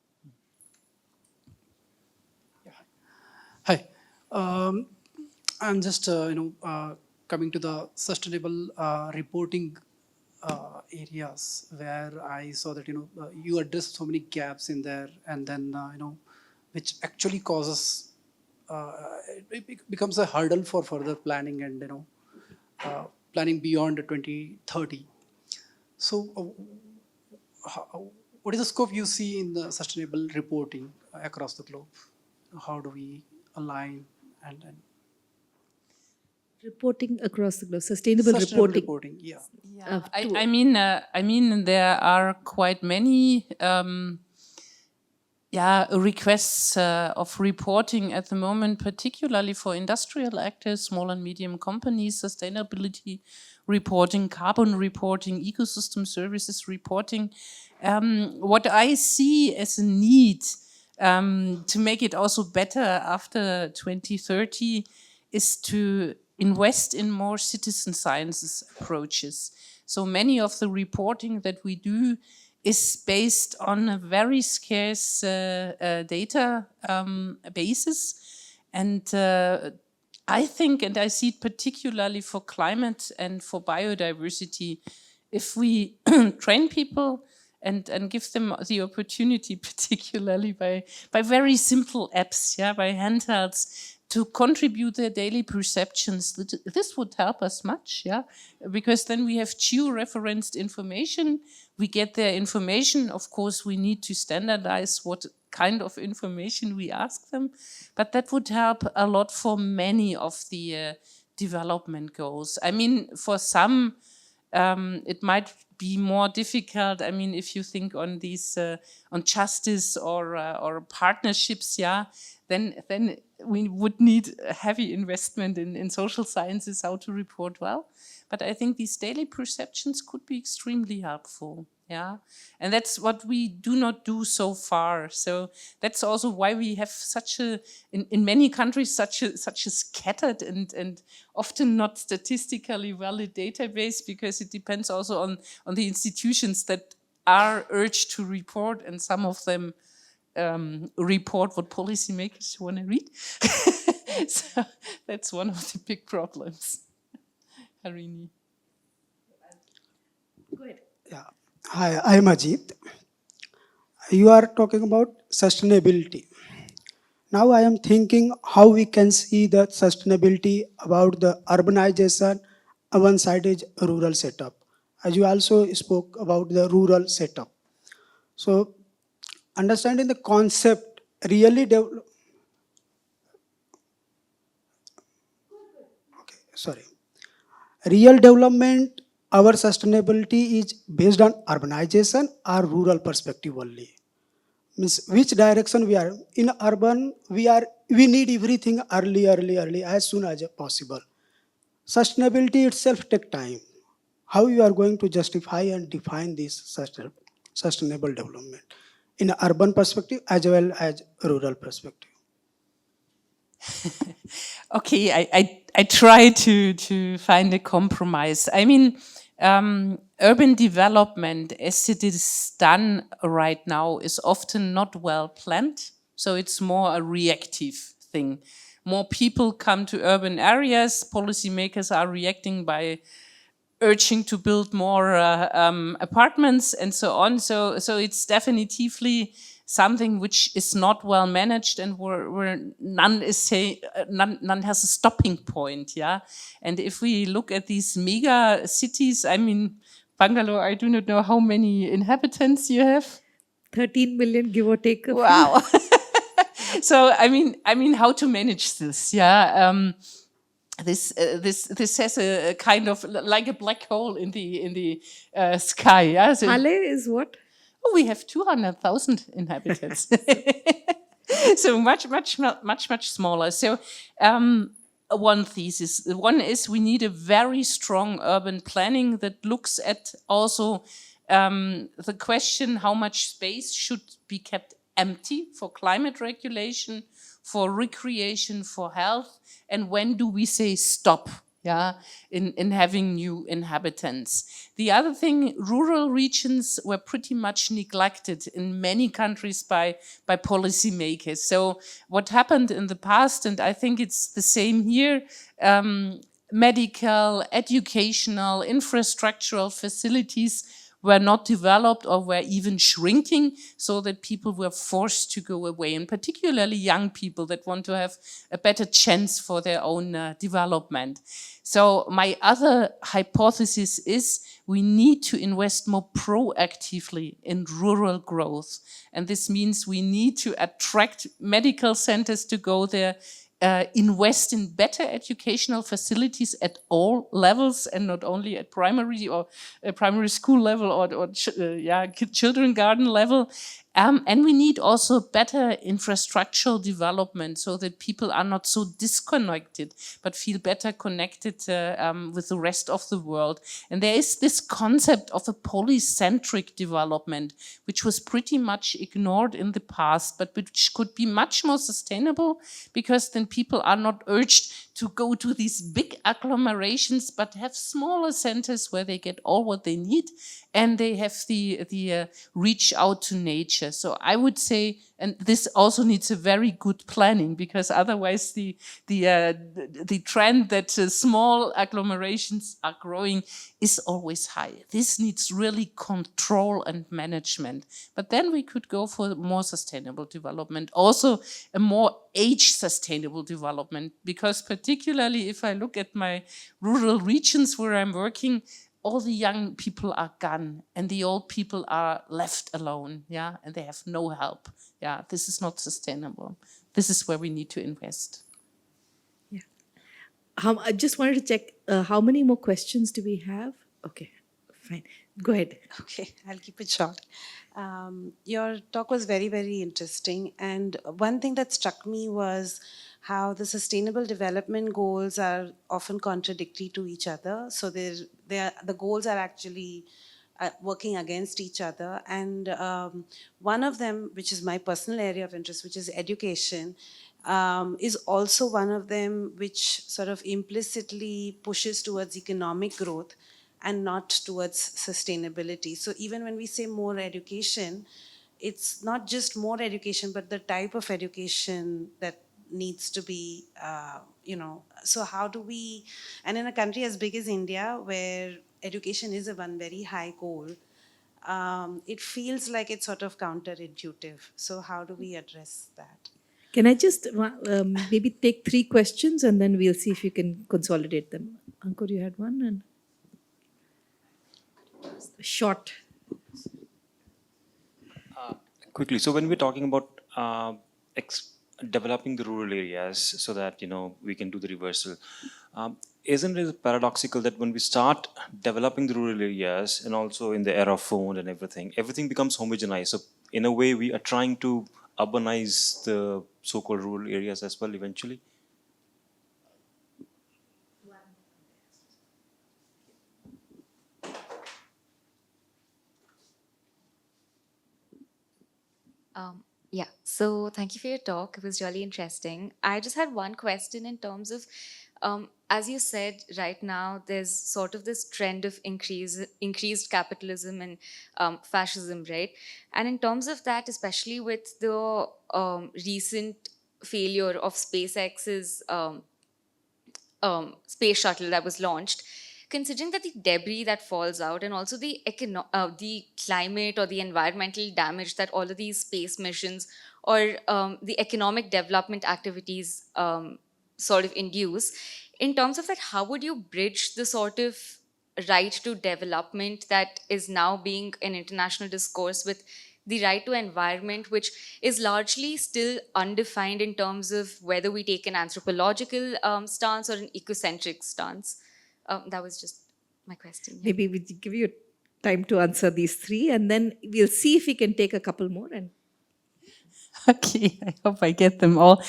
Hi. I'm just, coming to the sustainable reporting areas where I saw that, you addressed so many gaps in there, and then, which actually causes, it becomes a hurdle for further planning and, planning beyond 2030. So what is the scope you see in the sustainable reporting across the globe? How do we align and Reporting across the globe, sustainable reporting. Yeah. Yeah, I mean, there are quite many requests of reporting at the moment, particularly for industrial actors, small and medium companies, sustainability reporting, carbon reporting, ecosystem services reporting. What I see as a need to make it also better after 2030 is to invest in more citizen sciences approaches. So many of the reporting that we do is based on a very scarce data basis. And I think, and I see it particularly for climate and for biodiversity, if we train people and give them the opportunity, particularly by very simple apps, yeah, by handhelds, to contribute their daily perceptions. This would help us much, yeah, because then we have geo-referenced information. We get their information. Of course, we need to standardize what kind of information we ask them, but that would help a lot for many of the development goals. I mean, for some, it might be more difficult. I mean, if you think on these on justice or partnerships, yeah, then we would need a heavy investment in social sciences, how to report well. But I think these daily perceptions could be extremely helpful. Yeah, and that's what we do not do so far. So that's also why we have such a in many countries such a scattered and often not statistically valid database, because it depends also on the institutions that are urged to report, and some of them report what policymakers want to read. So that's one of the big problems. Harini. Go ahead. Yeah. Hi, I'm Ajit. You are talking about sustainability. Now I am thinking how we can see the sustainability about the urbanization, one side is rural setup. As you also spoke about the rural setup. So understanding the concept really sorry. Real development, our sustainability is based on urbanization or rural perspective only. Means which direction we are in urban, we need everything early as soon as possible. Sustainability itself take time. How you are going to justify and define this sustainable development in urban perspective as well as rural perspective? Okay, I try to find a compromise. I mean, urban development, as it is done right now, is often not well planned. So it's more a reactive thing. More people come to urban areas. Policymakers are reacting by urging to build more apartments and so on. So it's definitively something which is not well managed, and where none is none has a stopping point. Yeah, and if we look at these mega cities, I mean, Bangalore, I do not know how many inhabitants you have. 13 million, give or take a few. Wow. So I mean, how to manage this? Yeah. This has a kind of like a black hole in the sky. Yeah. So Hale is what? oh, we have 200,000 inhabitants. So much smaller. So one thesis. One is we need a very strong urban planning that looks at also the question how much space should be kept empty for climate regulation, for recreation, for health, and when do we say stop? Yeah, in having new inhabitants. The other thing, rural regions were pretty much neglected in many countries by policymakers. So what happened in the past, and I think it's the same here, medical, educational, infrastructural facilities were not developed or were even shrinking, so that people were forced to go away, and particularly young people that want to have a better chance for their own development. So my other hypothesis is we need to invest more proactively in rural growth. And this means we need to attract medical centers to go there, invest in better educational facilities at all levels, and not only at primary or primary school level or children garden level. And we need also better infrastructural development, so that people are not so disconnected, but feel better connected with the rest of the world. And there is this concept of a polycentric development, which was pretty much ignored in the past, but which could be much more sustainable, because then people are not urged to go to these big agglomerations, but have smaller centers where they get all what they need, and they have the reach out to nature. So I would say, and this also needs a very good planning, because otherwise the trend that small agglomerations are growing is always high. This needs really control and management. But then we could go for more sustainable development, also a more age sustainable development, because particularly if I look at my rural regions where I'm working, all the young people are gone and the old people are left alone, yeah, and they have no help. Yeah, this is not sustainable. This is where we need to invest. Yeah. I just wanted to check how many more questions do we have? Okay, fine. Go ahead. Okay, I'll keep it short. Your talk was very, very interesting. And one thing that struck me was how the sustainable development goals are often contradictory to each other. So the goals are actually working against each other. And one of them, which is my personal area of interest, which is education, is also one of them which sort of implicitly pushes towards economic growth and not towards sustainability. So even when we say more education, it's not just more education, but the type of education that needs to be, so how do we, and in a country as big as India, where education is a one very high goal, it feels like it's sort of counterintuitive. So how do we address that? Can I just maybe take 3 questions and then we'll see if you can consolidate them? Ankur, you had one and short. Quickly, so when we're talking about developing the rural areas so that we can do the reversal, isn't it paradoxical that when we start developing the rural areas, and also in the era of phone and everything becomes homogenized. So in a way, we are trying to urbanize the so-called rural areas as well eventually. Yeah, so thank you for your talk. It was really interesting. I just had one question in terms of, as you said, right now there's sort of this trend of increased capitalism and fascism, right? And in terms of that, especially with the recent failure of SpaceX's space shuttle that was launched, considering that the debris that falls out and also the climate or the environmental damage that all of these space missions or the economic development activities sort of induce, in terms of that, how would you bridge the sort of right to development that is now being an international discourse with the right to environment, which is largely still undefined in terms of whether we take an anthropological stance or an ecocentric stance? That was just my question. Yeah. Maybe we give you time to answer these 3 and then we'll see if we can take a couple more. And Okay, I hope I get them all.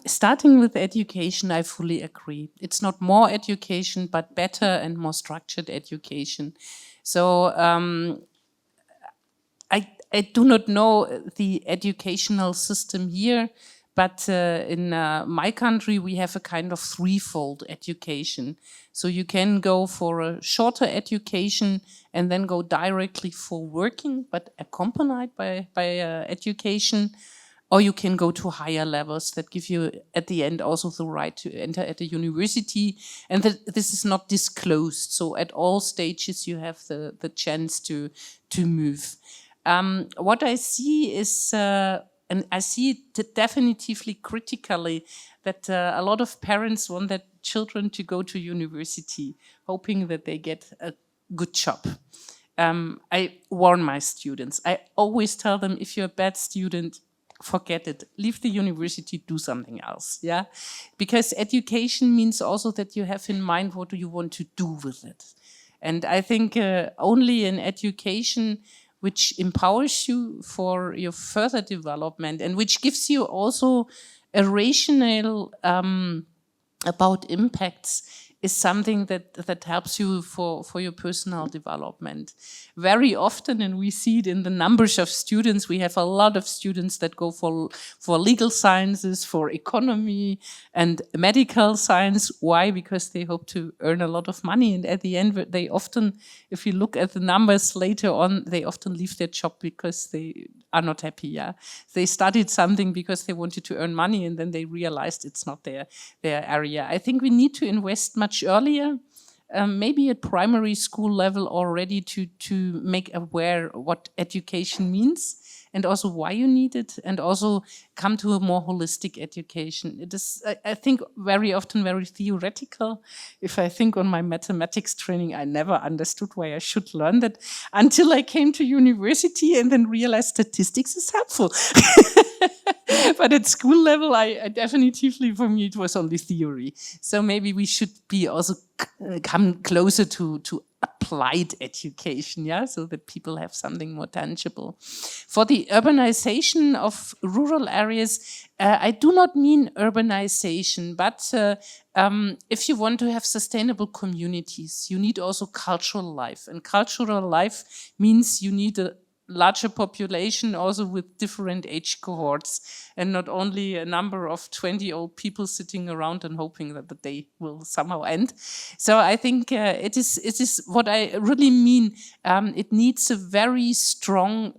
Starting with education, I fully agree. It's not more education, but better and more structured education. So I do not know the educational system here, but in my country, we have a kind of threefold education. So you can go for a shorter education and then go directly for working, but accompanied by education. Or you can go to higher levels that give you, at the end, also the right to enter at a university. And this is not disclosed. So at all stages, you have the chance to move. What I see is, and I see it definitively critically, that a lot of parents want their children to go to university, hoping that they get a good job. I warn my students. I always tell them, if you're a bad student, forget it. Leave the university, do something else. Yeah, because education means also that you have in mind what do you want to do with it. And I think only an education which empowers you for your further development and which gives you also a rationale about impacts is something that helps you for your personal development. Very often, and we see it in the numbers of students, we have a lot of students that go for legal sciences, for economy and medical science. Why? Because they hope to earn a lot of money. And at the end, they often, if you look at the numbers later on, they often leave their job because they are not happy. Yeah, they studied something because they wanted to earn money, and then they realized it's not their area. I think we need to invest much earlier, maybe at primary school level already, to make aware what education means and also why you need it, and also come to a more holistic education. It is, I think, very often very theoretical. If I think on my mathematics training, I never understood why I should learn that until I came to university and then realized statistics is helpful. But at school level, I definitively, for me, it was only theory. So maybe we should be also come closer to applied education, yeah, so that people have something more tangible. For the urbanization of rural areas, I do not mean urbanization, but if you want to have sustainable communities, you need also cultural life. And cultural life means you need a larger population also with different age cohorts and not only a number of 20-old people sitting around and hoping that the day will somehow end. So I think it is what I really mean. It needs a very strong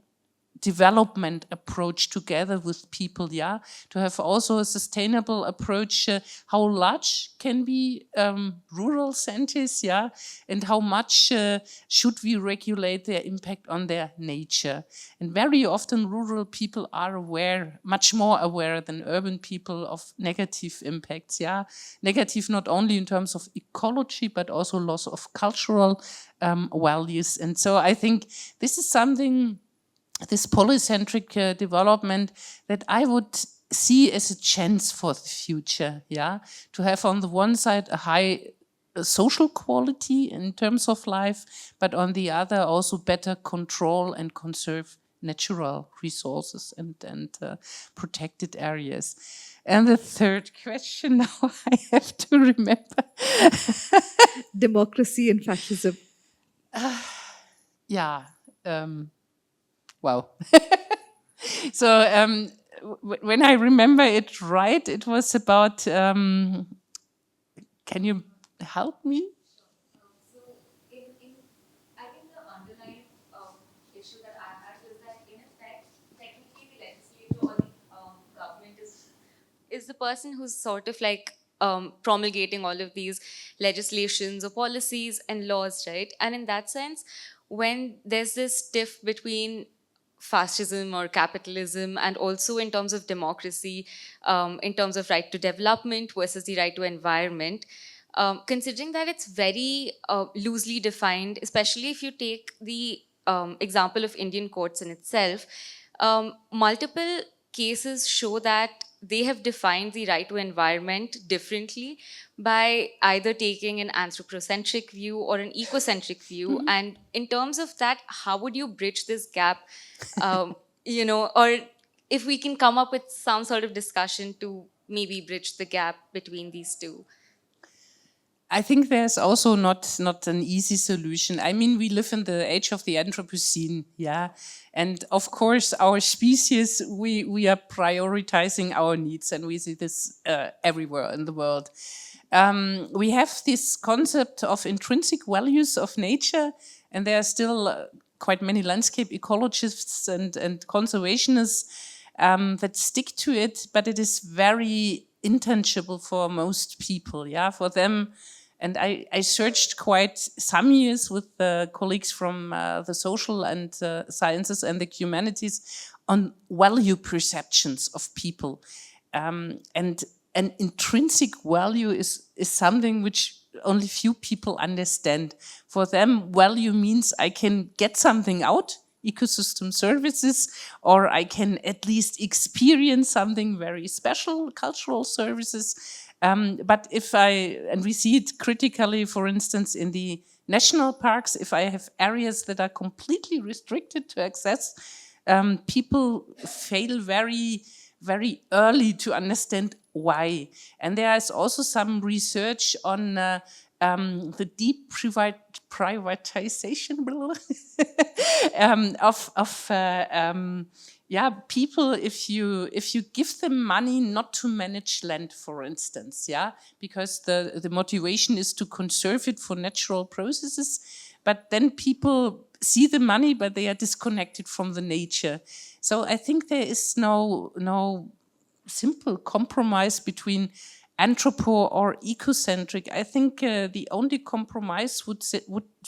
development approach together with people, yeah, to have also a sustainable approach. How large can be rural centers, yeah, and how much should we regulate their impact on their nature? And very often rural people are aware, much more aware than urban people, of negative impacts, yeah, negative not only in terms of ecology but also loss of cultural values. And so I think this is something, this polycentric development, that I would see as a chance for the future, yeah, to have on the one side a high social quality in terms of life, but on the other also better control and conserve natural resources and protected areas. And the third question, now I have to remember. Democracy and fascism. Yeah. Wow. So when I remember it right, it was about, can you help me? So, I think the underlying issue that I had was that, in effect, technically the legislature or the government is the person who's sort of like promulgating all of these legislations or policies and laws, right? And in that sense, when there's this tiff between fascism or capitalism, and also in terms of democracy, in terms of right to development versus the right to environment, considering that it's very loosely defined, especially if you take the example of Indian courts in itself, multiple cases show that they have defined the right to environment differently by either taking an anthropocentric view or an ecocentric view. And in terms of that, how would you bridge this gap? Or if we can come up with some sort of discussion to maybe bridge the gap between these two. I think there's also not an easy solution. I mean, we live in the age of the Anthropocene, yeah, and of course, our species, we are prioritizing our needs, and we see this everywhere in the world. We have this concept of intrinsic values of nature, and there are still quite many landscape ecologists and conservationists that stick to it, but it is very intangible for most people, yeah, for them. And I searched quite some years with colleagues from the social and sciences and the humanities on value perceptions of people. And an intrinsic value is something which only few people understand. For them, value means I can get something out, ecosystem services, or I can at least experience something very special, cultural services. But and we see it critically, for instance, in the national parks, if I have areas that are completely restricted to access, people fail very, very early to understand why. And there is also some research on the deep privatization of people, if you give them money not to manage land, for instance, yeah, because the motivation is to conserve it for natural processes, but then people see the money but they are disconnected from the nature. So I think there is no simple compromise between anthropo or ecocentric. I think the only compromise would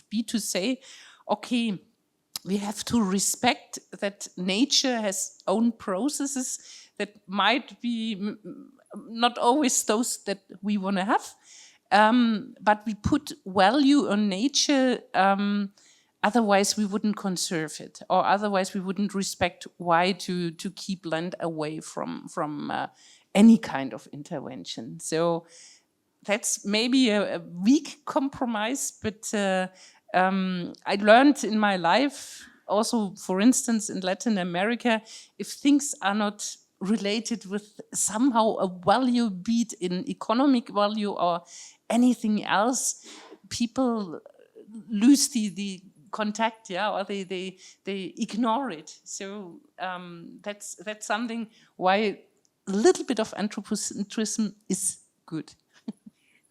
be to say, okay, we have to respect that nature has own processes that might be not always those that we want to have, but we put value on nature. Otherwise, we wouldn't conserve it, or otherwise we wouldn't respect why to keep land away from any kind of intervention. So that's maybe a weak compromise, but I learned in my life, also, for instance, in Latin America, if things are not related with somehow a value, be it in economic value or anything else, people lose the contact, yeah, or they ignore it. So that's something why a little bit of anthropocentrism is good.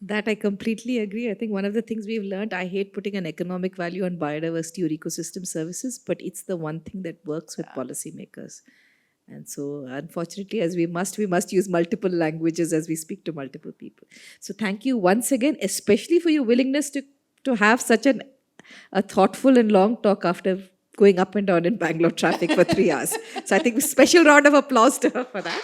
That I completely agree. I think one of the things we've learned, I hate putting an economic value on biodiversity or ecosystem services, but it's the one thing that works with policymakers. And so, unfortunately, as we must use multiple languages as we speak to multiple people. So, thank you once again, especially for your willingness to have such a thoughtful and long talk after going up and down in Bangalore traffic for 3 hours. So, I think a special round of applause to her for that.